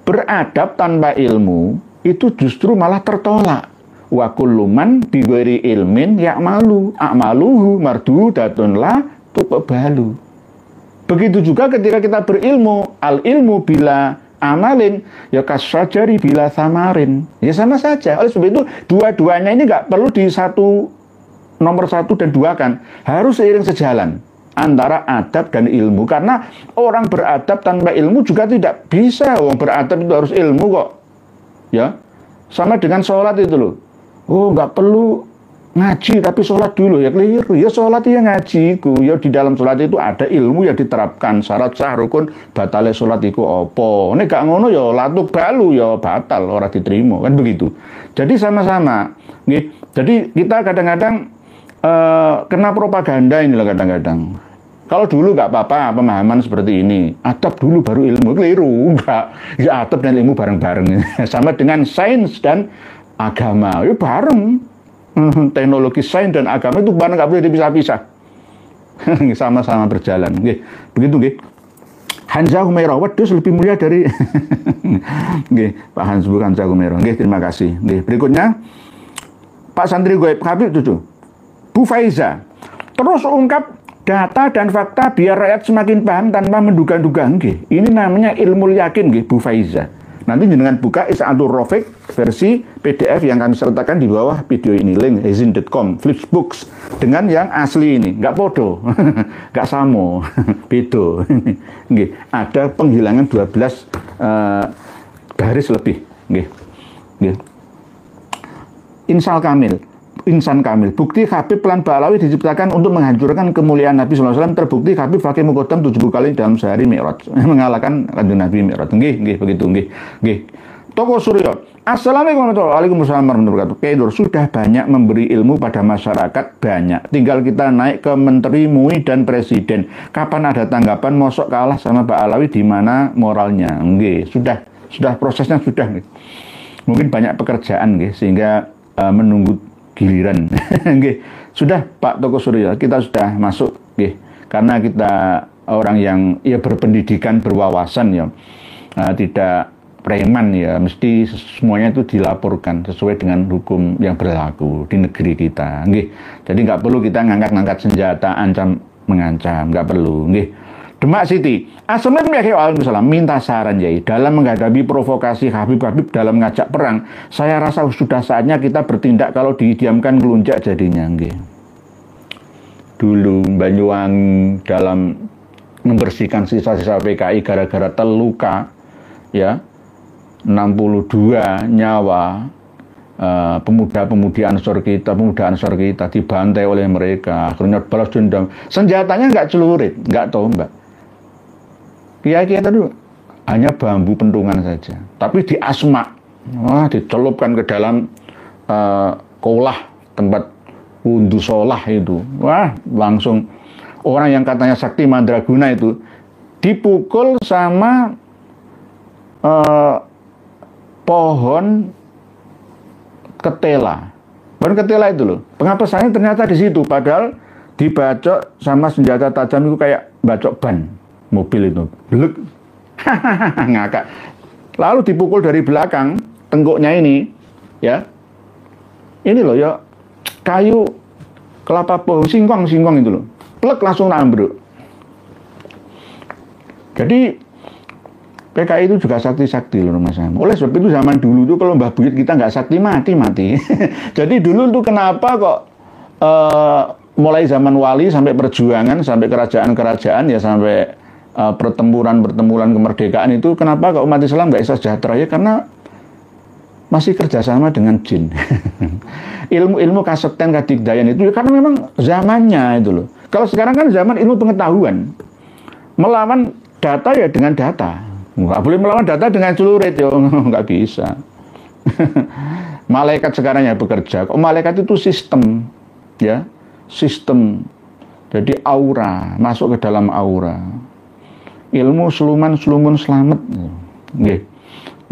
Beradab tanpa ilmu itu justru malah tertolak. Wa kullu man bi ghairi ilmin a'maluhu mardudatun la tuqbalu. Begitu juga ketika kita berilmu, al ilmu bila amalin ya kasyajari bila samarin. Ya sama saja. Oleh sebab itu dua-duanya ini nggak perlu nomor 1 dan 2 kan. Harus seiring sejalan antara adab dan ilmu, karena orang beradab tanpa ilmu juga tidak bisa. Orang beradab itu harus ilmu kok, ya. Sama dengan sholat itu loh. Oh nggak perlu ngaji tapi sholat dulu, ya keliru. Ya sholat ya ngaji ya di dalam sholat itu ada ilmu yang diterapkan, syarat sah rukun batale sholat iku opo. Ini gak ngono ya latuk balu ya batal ora diterima kan begitu. Jadi sama-sama. Jadi kita kadang-kadang kena propaganda ini loh kadang-kadang. Kalau dulu nggak apa-apa pemahaman seperti ini, adab dulu baru ilmu, keliru. Enggak, ya adab dan ilmu bareng-bareng. Sama dengan sains dan agama, ya bareng. Teknologi sains dan agama itu bareng, nggak boleh dipisah-pisah. Sama-sama berjalan. Begitu nggih. Hanzah Humairah wedhus lebih mulia dari nggih, Pak Hanzah Humairah. Nggih, terima kasih. Nggih, berikutnya Pak Santri Goib Habib 7. Bu Faiza, terus ungkap data dan fakta biar rakyat semakin paham tanpa menduga-duga. Ini namanya ilmu yakin, Bu Faiza. Nanti dengan buka Isa'atul Rafiq versi PDF yang kami sertakan di bawah video ini, link hezin.com, Flipbooks dengan yang asli ini, nggak podo, nggak samo, bedo. Ada penghilangan 12 baris lebih. Insan kamil. Bukti Habib Plan Ba'alawi diciptakan untuk menghancurkan kemuliaan Nabi SAW. Terbukti Habib Fakih Muqaddam 70 kali dalam sehari Mi'raj. Mengalahkan Kanjeng Nabi Mi'raj. Nggih, begitu nggih. Toko Suryo. Assalamualaikum warahmatullahi wabarakatuh. Kedur sudah banyak memberi ilmu pada masyarakat, banyak. Tinggal kita naik ke menteri, MUI dan presiden. Kapan ada tanggapan mosok kalah sama Ba'alawi, di mana moralnya? Nggih, sudah prosesnya sudah nggih. Mungkin banyak pekerjaan nggih sehingga menunggu giliran. Sudah Pak Toko Surya, kita sudah masuk karena kita orang yang ya berpendidikan, berwawasan ya, tidak preman ya, mesti semuanya itu dilaporkan sesuai dengan hukum yang berlaku di negeri kita, nggih. Jadi nggak perlu kita ngangkat-ngangkat senjata ancam mengancam, nggak perlu, nggih. Demak Siti, Assalamualaikum warahmatullahi minta saran Yai dalam menghadapi provokasi Habib-Habib dalam ngajak perang. Saya rasa sudah saatnya kita bertindak, kalau didiamkan ngelunjak jadinya, nggih. Dulu Banyuwangi dalam membersihkan sisa-sisa PKI gara-gara terluka, ya. 62 nyawa pemuda Ansor kita dibantai oleh mereka, akhirnya balas dendam. Senjatanya nggak celurit, nggak tombak. Kiai-kiai itu hanya bambu pentungan saja, tapi diasmak, dicelupkan ke dalam kolah tempat wudhu sholah itu. Wah, langsung orang yang katanya sakti mandraguna itu dipukul sama pohon ketela. Pohon ketela itu loh. Pengapesannya ternyata di situ, padahal dibacok sama senjata tajam itu kayak bacok ban mobil itu. Blek. Ngakak. Lalu dipukul dari belakang tengkuknya ini, ya. Ini loh ya, kayu kelapa pohon singkong itu loh. Plek langsung ambruk. Jadi PKI itu juga sakti-sakti loh Mas Sam. Oleh sebab itu zaman dulu tuh kalau Mbah Buyut kita nggak sakti mati. Jadi dulu tuh kenapa kok mulai zaman wali sampai perjuangan, sampai kerajaan-kerajaan ya, sampai pertempuran kemerdekaan itu, kenapa kok umat Islam nggak bisa sejahtera? Ya karena masih kerjasama dengan jin. Ilmu kasekten kadigdayan itu ya karena memang zamannya itu loh. Kalau sekarang kan zaman ilmu pengetahuan, melawan data ya dengan data. Nggak boleh melawan data dengan celurit, ya nggak bisa. Malaikat sekarang yang bekerja, malaikat itu sistem, ya, sistem. Jadi aura, masuk ke dalam aura. Ilmu seluman selamat, nggih.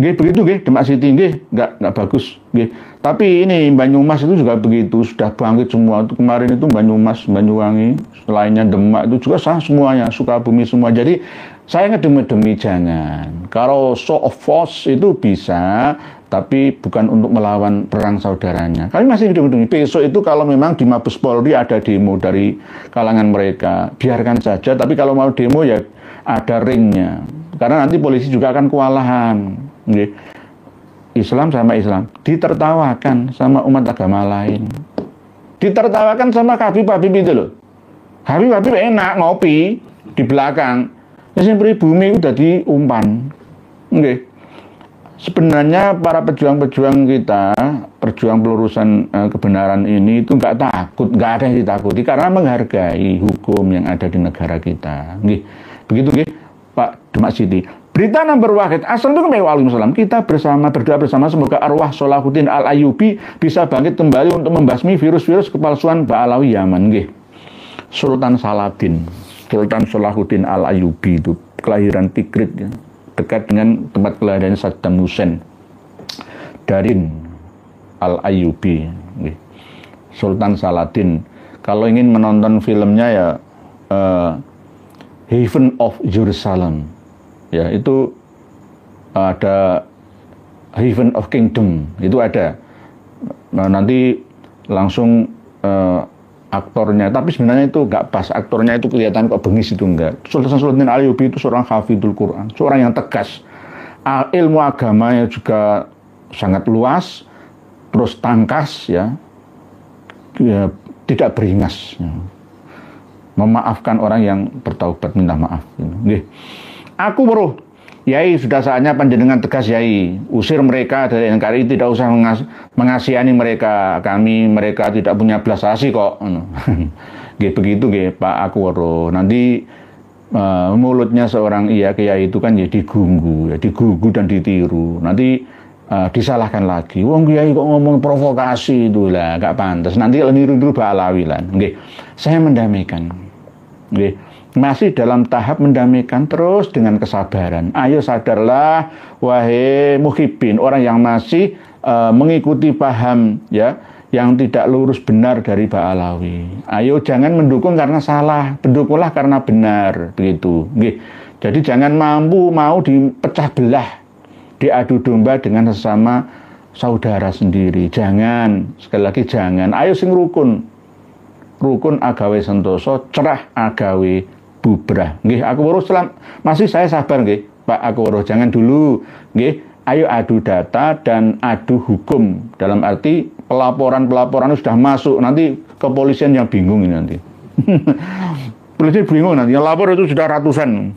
Nggih begitu nggih, Demak Siti nggih, nggak bagus nggih. Tapi ini Banyumas itu juga begitu, sudah bangkit semua. Kemarin itu Banyumas, Banyuwangi, lainnya Demak itu juga semuanya, Sukabumi semua. Jadi saya ngedemi-demi jangan. Kalau show of force itu bisa, tapi bukan untuk melawan perang saudaranya. Kami masih ngedemi-demi. Besok itu kalau memang di Mabes Polri ada demo dari kalangan mereka, biarkan saja. Tapi kalau mau demo ya ada ringnya. Karena nanti polisi juga akan kewalahan. Islam sama Islam ditertawakan sama umat agama lain, ditertawakan sama Habib-Habib itu loh. Habib-Habib enak ngopi di belakang, yang pribumi udah diumpan. Sebenarnya para pejuang-pejuang kita, perjuang pelurusan kebenaran ini itu nggak takut, nggak ada yang ditakuti karena menghargai hukum yang ada di negara kita. Begitu Pak Demak Siti. Berita nomor wahid. Assalamualaikum. Kita berdoa bersama semoga arwah Salahuddin Al-Ayyubi bisa bangkit kembali untuk membasmi virus-virus kepalsuan Ba'alawi Yaman. Sultan Saladin, Sultan Salahuddin Al-Ayyubi itu kelahiran Tikrit, ya, dekat dengan tempat kelahiran Saddam Hussein. Darin Al-Ayyubi, Sultan Saladin. Kalau ingin menonton filmnya ya Heaven of Jerusalem. Ya, itu ada Heaven of Kingdom, itu ada. Nah, nanti langsung aktornya, tapi sebenarnya itu nggak pas. Aktornya itu kelihatan kok bengis, itu enggak. Sultan Salahuddin Al-Ayyubi itu seorang hafidul Quran, seorang yang tegas. Ilmu agamanya juga sangat luas, terus tangkas, ya tidak beringas. Ya. Memaafkan orang yang bertaubat, minta maaf. Gitu. Aku bro, Yai sudah saatnya panjenengan tegas Yai, usir mereka dari NKRI, tidak usah mengasihani mereka. Mereka tidak punya belas asih kok. Begitu Pak Akworo. Nanti mulutnya seorang kiai itu kan ya digugu dan ditiru. Nanti disalahkan lagi. Wong kiai kok ngomong provokasi itu lah, gak pantas. Nanti niru-niru Ba'alawi lah. Saya mendamaikan. Masih dalam tahap mendamaikan terus dengan kesabaran. Ayo sadarlah wahai muhibbin, orang yang masih mengikuti paham ya yang tidak lurus benar dari Ba'alawi. Ayo jangan mendukung karena salah, mendukunglah karena benar, begitu. Jadi jangan mau dipecah belah diadu domba dengan sesama saudara sendiri. Jangan, sekali lagi jangan. Ayo sing rukun. Rukun agawe sentoso, cerah agawe bubrah. Nggih, aku weruh masih saya sabar nggih, Pak aku weruh. Jangan dulu. Nggih, ayo adu data dan adu hukum. Dalam arti pelaporan sudah masuk, nanti kepolisian yang bingung ini nanti. Polisi bingung nanti, yang lapor itu sudah ratusan.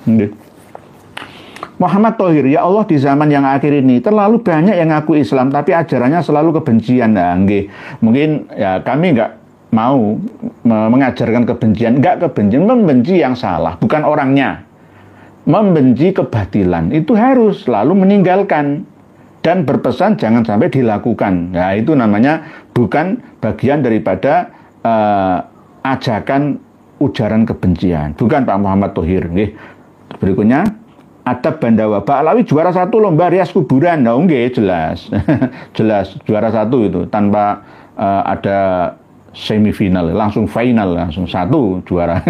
Nggih. Muhammad Thohir, ya Allah di zaman yang akhir ini terlalu banyak yang ngaku Islam tapi ajarannya selalu kebencian. Nah, nggih. Mungkin ya kami nggak mau mengajarkan kebencian, enggak kebencian, membenci yang salah, bukan orangnya. Membenci kebatilan, itu harus selalu meninggalkan dan berpesan jangan sampai dilakukan. Nah, itu namanya bukan bagian daripada ajakan ujaran kebencian. Bukan Pak Muhammad Thohir. Berikutnya, Adab Bandawa, Ba'alawi juara 1 lomba rias kuburan. Nah, nggih, jelas. Jelas juara 1 itu tanpa ada semifinal, langsung final, langsung 1 juara.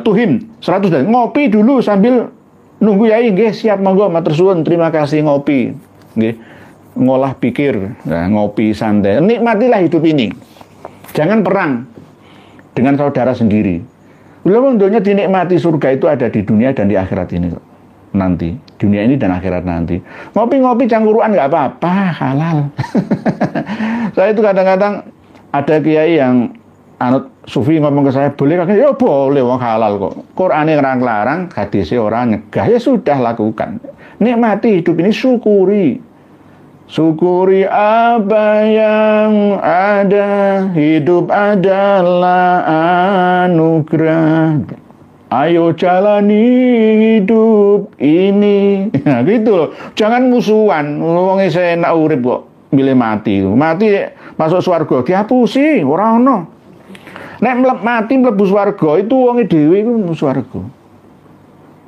Tuhin 100 dan ngopi dulu sambil nunggu yai. Nggih, siap, monggo, matur suwun, terima kasih ngopi. Nggih, ngolah pikir, nah, ngopi santai. Nikmatilah hidup ini. Jangan perang dengan saudara sendiri. Belum tentunya dinikmati, surga itu ada di dunia dan di akhirat ini nanti. Dunia ini dan akhirat nanti. Ngopi-ngopi cangkuruan nggak apa-apa, halal. Saya itu kadang-kadang ada kiai yang anut sufi ngomong ke saya, boleh kakek? Ya boleh, wong halal kok. Qur'ane ngelarang, hadisnya orang nyegah, ya sudah lakukan. Nikmati hidup ini, syukuri. Syukuri apa yang ada, hidup adalah anugerah. Ayo jalani hidup ini. Nah, gitu loh. Jangan musuhan. Wong isih enak urip kok. Milih mati, mati masuk swarga dihapusi, ora ono. Nek mati mlebu swarga itu wong dhewe iku mlebu swarga.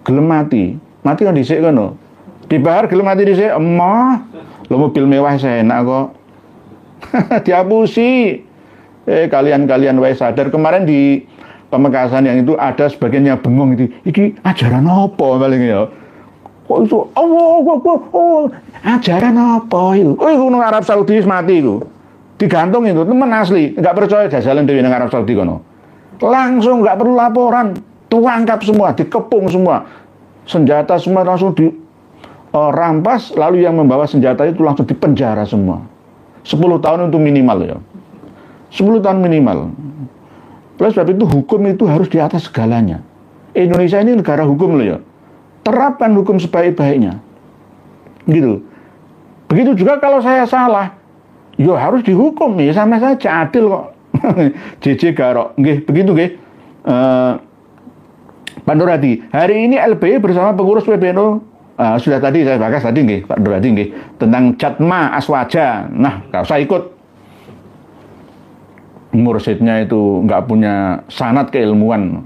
Gelem mati kan dhisik kono. Dibahar gelem mati dhisik, emah. Lho mobil mewah enak kok. Dihapusi. Kalian wae sadar kemarin di Pamekasan yang itu ada sebagian yang bengong itu. Iki ajaran apa paling ya? Kok itu ajaran apa itu? Oh, itu nang Arab Saudi mati itu. Digantung itu, teman asli. Enggak percaya jalan dewi nang Arab Saudi kono. Langsung enggak perlu laporan, tuangkap semua, dikepung semua. Senjata semua langsung di rampas, lalu yang membawa senjata itu langsung dipenjara semua. 10 tahun itu minimal ya. 10 tahun minimal. Plus sebab itu hukum itu harus di atas segalanya. Indonesia ini negara hukum loh ya. Terapkan hukum sebaik-baiknya. Gitu. Begitu juga kalau saya salah, ya harus dihukum, ya sama saja, adil kok. JJ Garok. Nggih, begitu nggih. Pak Nuradi, hari ini LBI bersama pengurus PBNU sudah tadi saya bahas tadi nggih, Pak Nuradi nggih, tentang Jatma Aswaja. Nah, kalau saya ikut, mursyidnya itu nggak punya sanad keilmuan,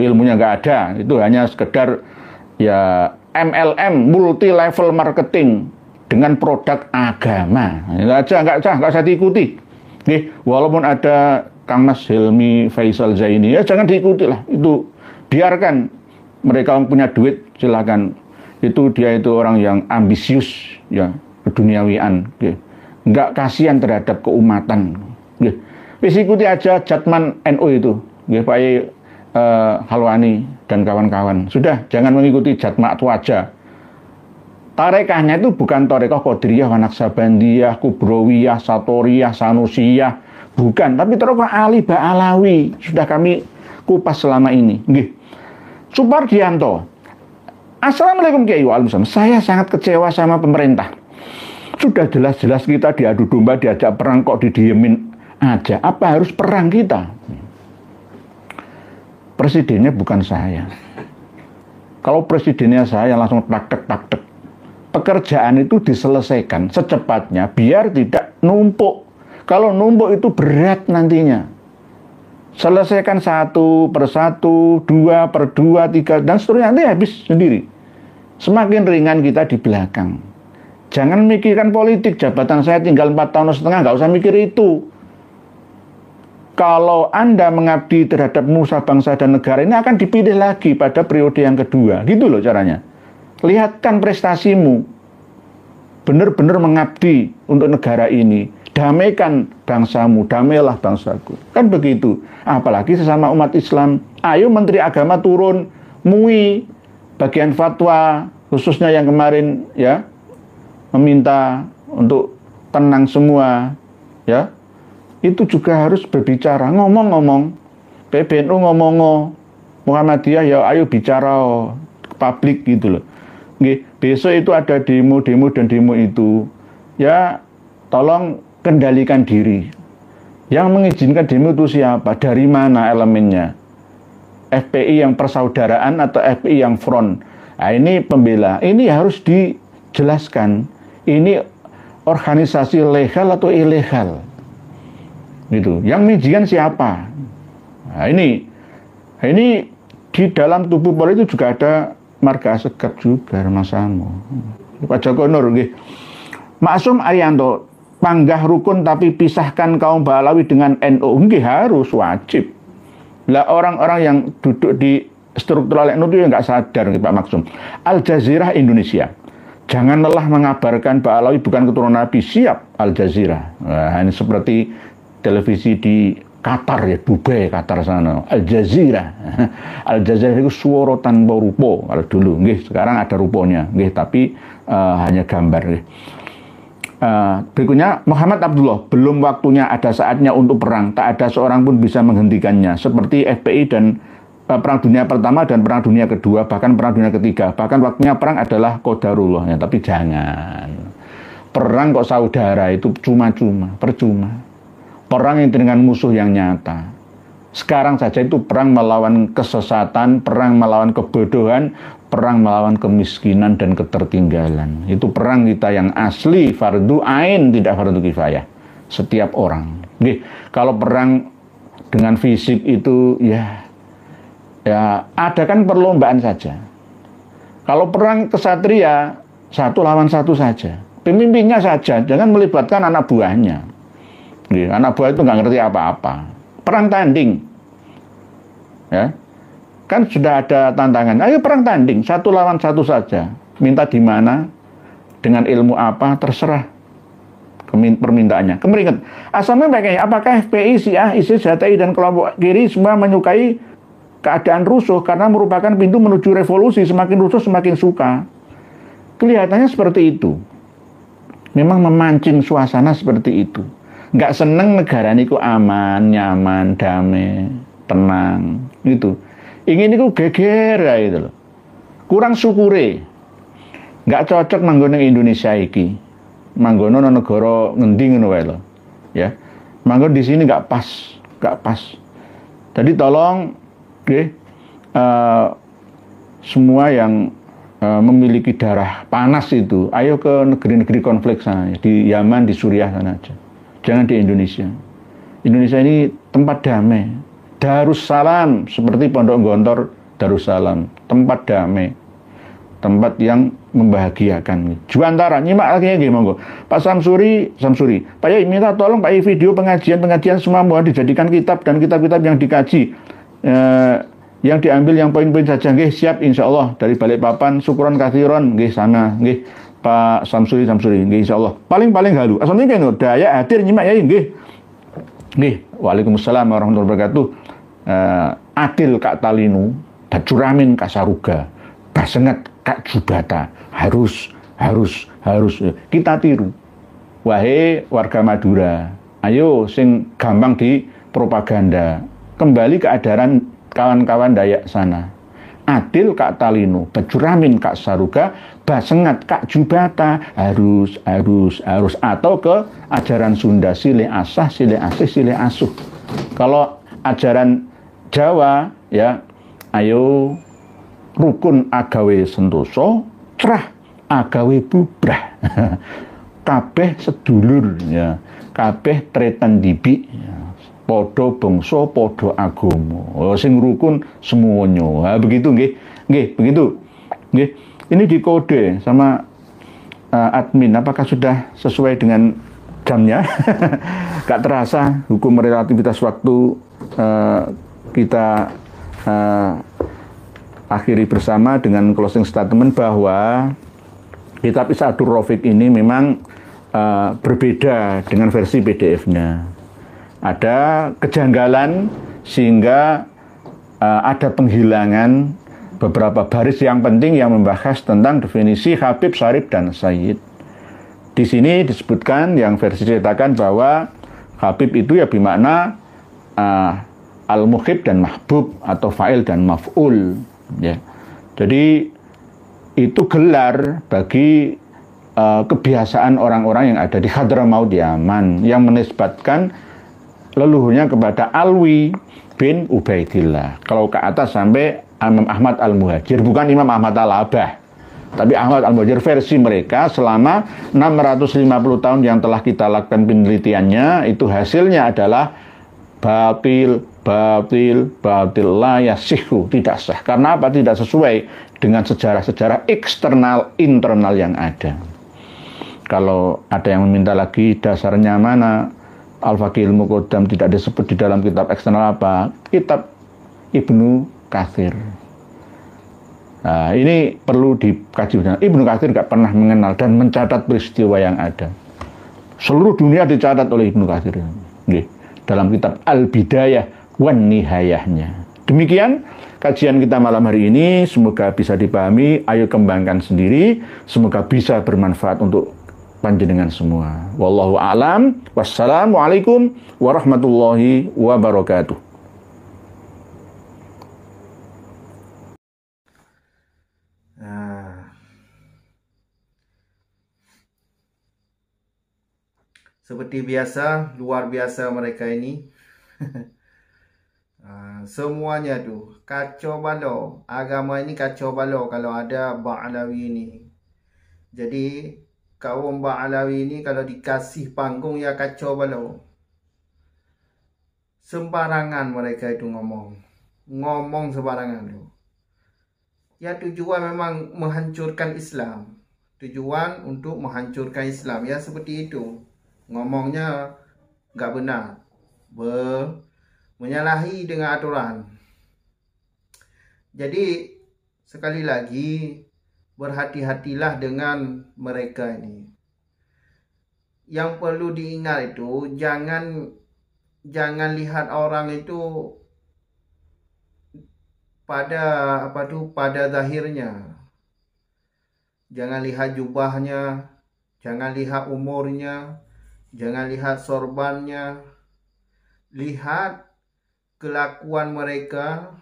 ilmunya nggak ada, itu hanya sekedar ya MLM, multi level marketing dengan produk agama. Nggak usah diikuti. Nih, walaupun ada Kang Mas Helmi Faisal Zaini, ya jangan diikuti lah. Itu biarkan mereka punya duit, silakan. Itu dia itu orang yang ambisius, ya keduniawian. Nggak kasihan terhadap keumatan. Wis ikuti aja Jatman NU itu, Pak Halwani dan kawan-kawan. Sudah, jangan mengikuti Jatma Atwaja. Tarekahnya itu bukan Tarekah Qadiriyah, Naksabandiyah, Kubrowiyah, Satoriyah, Sanusiyah. Bukan, tapi Tarekah Ali Ba'alawi. Sudah kami kupas selama ini. Nggih. Supardianto. Assalamualaikum Kiai. Waalaikumsalam. Saya sangat kecewa sama pemerintah. Sudah jelas-jelas kita diadu domba, diajak perang kok didiemin aja. Apa harus perang kita? Presidennya bukan saya. Kalau presidennya saya langsung tak-tek. Pekerjaan itu diselesaikan secepatnya biar tidak numpuk. Kalau numpuk itu berat nantinya. Selesaikan 1 per 1, 2 per 2, 3 dan seterusnya, nanti habis sendiri. Semakin ringan kita di belakang. Jangan mikirkan politik, jabatan saya tinggal 4 tahun setengah, nggak usah mikir itu. Kalau Anda mengabdi terhadap nusa bangsa dan negara ini akan dipilih lagi pada periode yang kedua. Gitu loh caranya. lihatkan prestasimu, benar-benar mengabdi untuk negara ini, damaikan bangsamu, damailah bangsaku. Kan begitu. Apalagi sesama umat Islam, ayo Menteri Agama turun, MUI, bagian fatwa, khususnya yang kemarin ya, meminta untuk tenang semua, ya, itu juga harus berbicara, ngomong-ngomong, PBNU ngomong, Muhammadiyah ya ayo bicara ke publik gitu loh. Nggih, besok itu ada demo dan demo itu, ya tolong kendalikan diri. Yang mengizinkan demo itu siapa? Dari mana elemennya? FPI yang persaudaraan atau FPI yang front? Nah, ini pembela. Ini harus dijelaskan. Ini organisasi legal atau ilegal? Gitu. Yang mengizinkan siapa? Nah, ini di dalam tubuh Polri itu juga ada marga sekap juga, Mas Amo. Pak Joko Nur, nggih. Maksum Arianto, panggah rukun tapi pisahkan kaum Balawi dengan NU, nggih harus wajib. Lah orang-orang yang duduk di struktural NU itu nggak sadar, nggih Pak Maksum. Al Jazeera Indonesia, jangan lelah mengabarkan Balawi bukan keturunan Nabi, siap Al Jazeera. Nah, ini seperti televisi di Qatar ya, Dubai, Qatar sana. Al Jazeera. Al Jazeera itu suara tanpa rupa kalau dulu, nggih. Sekarang ada rupanya, nggih, tapi hanya gambar, nggih. Berikutnya Muhammad Abdullah, belum waktunya, ada saatnya untuk perang, tak ada seorang pun bisa menghentikannya, seperti FPI dan Perang Dunia Pertama dan Perang Dunia Kedua, bahkan Perang Dunia Ketiga. Bahkan waktunya perang adalah qadarullah, ya, tapi jangan perang kok saudara, itu cuma-cuma, percuma. Perang itu dengan musuh yang nyata. Sekarang saja itu perang melawan kesesatan, perang melawan kebodohan, perang melawan kemiskinan dan ketertinggalan. Itu perang kita yang asli, fardu ain, tidak fardu kifayah. Setiap orang. Oke, kalau perang dengan fisik itu ya ada kan perlombaan saja. Kalau perang kesatria, satu lawan satu saja. Pemimpinnya saja, jangan melibatkan anak buahnya. Anak buah itu nggak ngerti apa-apa. Perang tanding, ya kan sudah ada tantangan. Ayo perang tanding, satu lawan satu saja. Minta di mana, dengan ilmu apa, terserah permintaannya. Kemeringat. Asalnya bagaimana? Apakah FPI, Syiah, ISIS, HTI dan kelompok kiri semua menyukai keadaan rusuh karena merupakan pintu menuju revolusi? Semakin rusuh semakin suka. Kelihatannya seperti itu. Memang memancing suasana seperti itu. Nggak seneng negara ini kok aman, nyaman, damai, tenang, gitu. Ingin itu geger ya itu loh. Kurang syukure. Nggak cocok manggono Indonesia iki. Manggono negara ngendi ngono wae lho. Ya. Manggon di sini nggak pas. Jadi tolong semua yang memiliki darah panas itu, ayo ke negeri-negeri konflik sana, di Yaman, di Suriah sana aja. Jangan di Indonesia. Indonesia ini tempat damai. Darussalam, seperti Pondok Gontor Darussalam, tempat damai, tempat yang membahagiakan. Juantara, nyimak lagi ya, monggo. Pak Samsuri, Pak Yai minta tolong Pak Yai video pengajian semua mohon dijadikan kitab dan kitab-kitab yang dikaji. Yang diambil yang poin-poin saja, nggih, siap insyaallah dari Balikpapan, syukron kathiron, nggih, sana, nggih. Pak Samsuri, nggih, insyaallah. Paling halu. Assalamualaikum, daya hadir nyimak ya, nggih. Nggih, waalaikumsalam warahmatullahi wabarakatuh. Adil Kak Talinu, Bajuramin Kak Saruga, Basenget Kak Jubata, harus kita tiru. Wahai warga Madura, ayo sing gampang di propaganda, kembali ke ajaran kawan-kawan Dayak sana. Adil Kak Talinu, Bajuramin Kak Saruga, Basengat Kak Jubata, harus atau ke ajaran Sunda, silih asah, silih asih, silih asuh. Kalau ajaran Jawa ya, ayo rukun agawe sentoso, cerah agawe bubrah. Kabeh sedulur ya, kabeh tretan dibi ya. Podo bangsa, podo agama. Sing rukun semuanya. Begitu nggih. Begitu. Nggih. Ini dikode sama admin. Apakah sudah sesuai dengan jamnya? Gak terasa hukum relativitas waktu kita akhiri bersama dengan closing statement bahwa kitab Is'adur Rafiq ini memang berbeda dengan versi PDF-nya. Ada kejanggalan sehingga ada penghilangan beberapa baris yang penting yang membahas tentang definisi Habib, Syarif, dan Sayyid. Di sini disebutkan yang versi cetakan bahwa Habib itu ya bermakna al-muhib dan mahbub atau fa'il dan maf'ul, ya. Jadi itu gelar bagi kebiasaan orang-orang yang ada di Hadramaut Yaman yang menisbatkan leluhurnya kepada Alwi bin Ubaidillah. Kalau ke atas sampai Imam Ahmad Al-Muhajir, bukan Imam Ahmad Al-Abah, tapi Ahmad Al-Muhajir versi mereka selama 650 tahun yang telah kita lakukan penelitiannya, itu hasilnya adalah batil, la yasihhu, tidak sah. Karena apa? Tidak sesuai dengan sejarah-sejarah eksternal, internal yang ada. Kalau ada yang meminta lagi dasarnya mana, Al-Faqihul Muqaddam tidak disebut di dalam kitab eksternal apa? Kitab Ibnu Katsir. Nah, ini perlu dikaji benar. Ibnu Katsir gak pernah mengenal dan mencatat peristiwa yang ada. Seluruh dunia dicatat oleh Ibnu Katsir. Dalam kitab Al-Bidayah wan Nihayahnya. Demikian kajian kita malam hari ini. Semoga bisa dipahami. Ayo kembangkan sendiri. Semoga bisa bermanfaat untuk panjenengan semua. Wallahu a'lam. Wassalamualaikum warahmatullahi wabarakatuh. Seperti biasa, luar biasa mereka ini. Semuanya tu kacau balau. Agama ini kacau balau kalau ada Ba'alawi ini. Jadi kaum Ba'alawi ini kalau dikasih panggung ya kacau balau. Sembarangan mereka itu ngomong sembarangan tu. Ya tujuan memang menghancurkan Islam. Tujuan untuk menghancurkan Islam, ya seperti itu. Ngomongnya gak benar, menyalahi dengan aturan. Jadi sekali lagi berhati-hatilah dengan mereka ini. Yang perlu diingat itu jangan lihat orang itu pada zahirnya. Jangan lihat jubahnya, jangan lihat umurnya, jangan lihat sorbannya. Lihat kelakuan mereka,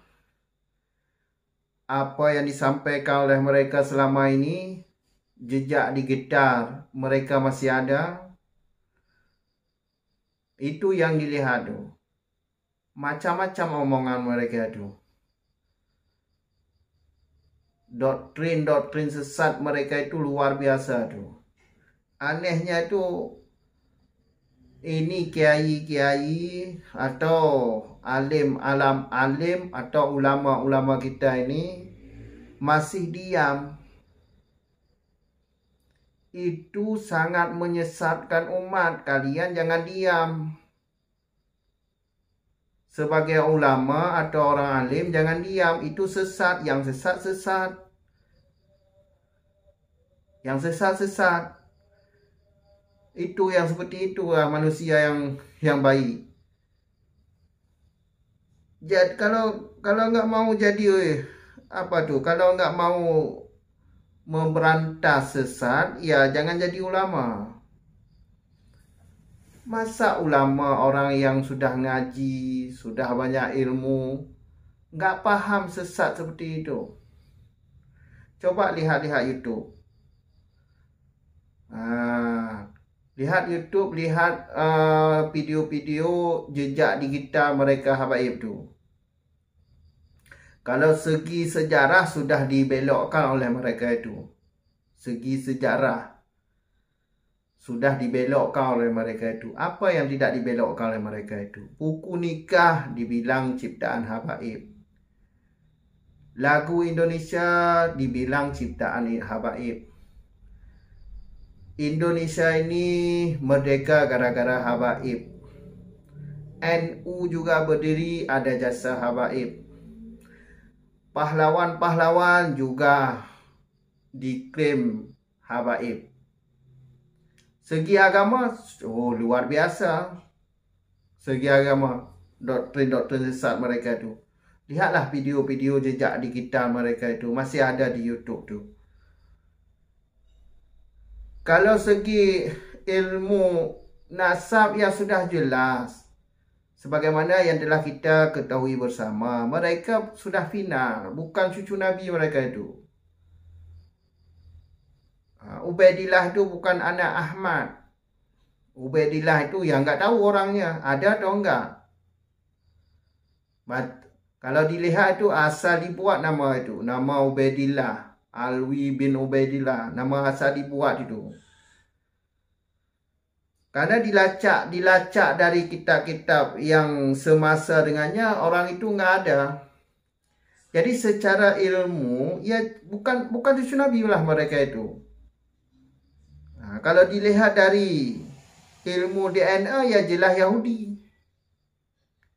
apa yang disampaikan oleh mereka selama ini, jejak digital mereka masih ada. Itu yang dilihat tuh. Macam-macam omongan mereka tuh. Doktrin sesat mereka itu luar biasa tuh. Anehnya itu ini kiai-kiai atau alim atau ulama-ulama kita ini masih diam. Itu sangat menyesatkan umat. Kalian jangan diam. Sebagai ulama atau orang alim jangan diam. Itu sesat. Yang sesat. Yang sesat. Itu yang seperti itu manusia yang baik. Jadi kalau nggak mau jadi kalau nggak mau memberantas sesat, ya jangan jadi ulama. Masa ulama orang yang sudah ngaji, sudah banyak ilmu, nggak paham sesat seperti itu? Coba lihat YouTube. Lihat YouTube, lihat video-video jejak digital mereka habaib tu. Kalau segi sejarah sudah dibelokkan oleh mereka itu. Segi sejarah sudah dibelokkan oleh mereka itu. Apa yang tidak dibelokkan oleh mereka itu? Buku nikah dibilang ciptaan habaib. Lagu Indonesia dibilang ciptaan habaib. Indonesia ini merdeka gara-gara habaib. NU juga berdiri ada jasa habaib. pahlawan-pahlawan juga diklaim habaib. Segi agama, luar biasa. Segi agama, doktrin-doktrin sesat mereka tu. Lihatlah video-video jejak digital mereka itu, masih ada di YouTube tu. Kalau segi ilmu nasab ya sudah jelas. Sebagaimana yang telah kita ketahui bersama, mereka sudah final, bukan cucu Nabi mereka itu. Ubaidillah itu bukan anak Ahmad. Ubaidillah itu yang enggak tahu orangnya ada atau enggak. Kalau dilihat itu asal dibuat nama itu, nama Ubaidillah, Alwi bin Ubaidillah, nama asal dibuat itu. Karena dilacak dari kitab-kitab yang semasa dengannya, orang itu enggak ada. Jadi secara ilmu ya bukan cucu Nabi lah mereka itu. Kalau dilihat dari ilmu DNA ya jelas Yahudi.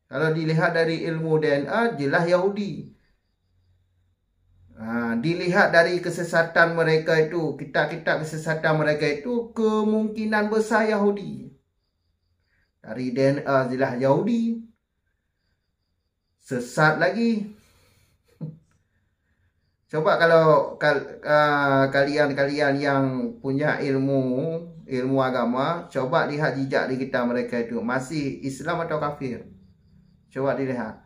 Kalau dilihat dari ilmu DNA jelas Yahudi. Dilihat dari kesesatan mereka itu, kitab-kitab kesesatan mereka itu, kemungkinan besar Yahudi. Dari DNA jelas Yahudi. Sesat lagi. Coba kalau kalian yang punya ilmu agama, coba lihat jejak di kitab mereka itu, masih Islam atau kafir. Coba dilihat.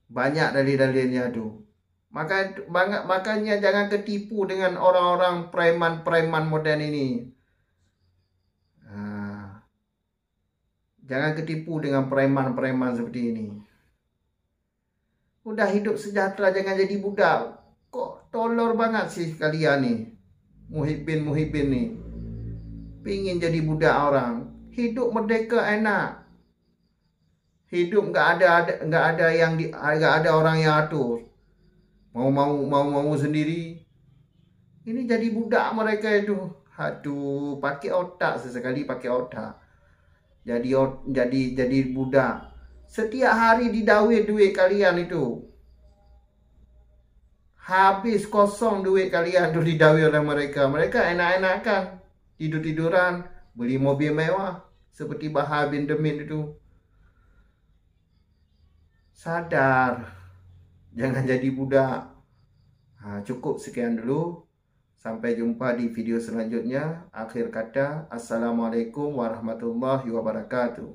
Banyak dalil-dalilnya tu. Makanya jangan ketipu dengan orang-orang preman-preman moden ini. Jangan ketipu dengan preman-preman seperti ini. Udah hidup sejahtera, jangan jadi budak. Kok tolor banget sih kalian nih, muhibbin nih. Pingin jadi budak orang. Hidup merdeka enak. Hidup nggak ada orang yang atur. Mau sendiri. Ini jadi budak mereka itu. Aduh, pakai otak sesekali, pakai otak. Jadi budak. Setiap hari didawai duit kalian itu. Habis kosong duit kalian tu didawai oleh mereka. Mereka enak-enakan. Tidur-tiduran. Beli mobil mewah. Seperti Bahar bin Demin itu. Sadar. Jangan jadi budak. Cukup sekian dulu. Sampai jumpa di video selanjutnya. Akhir kata, Assalamualaikum warahmatullahi wabarakatuh.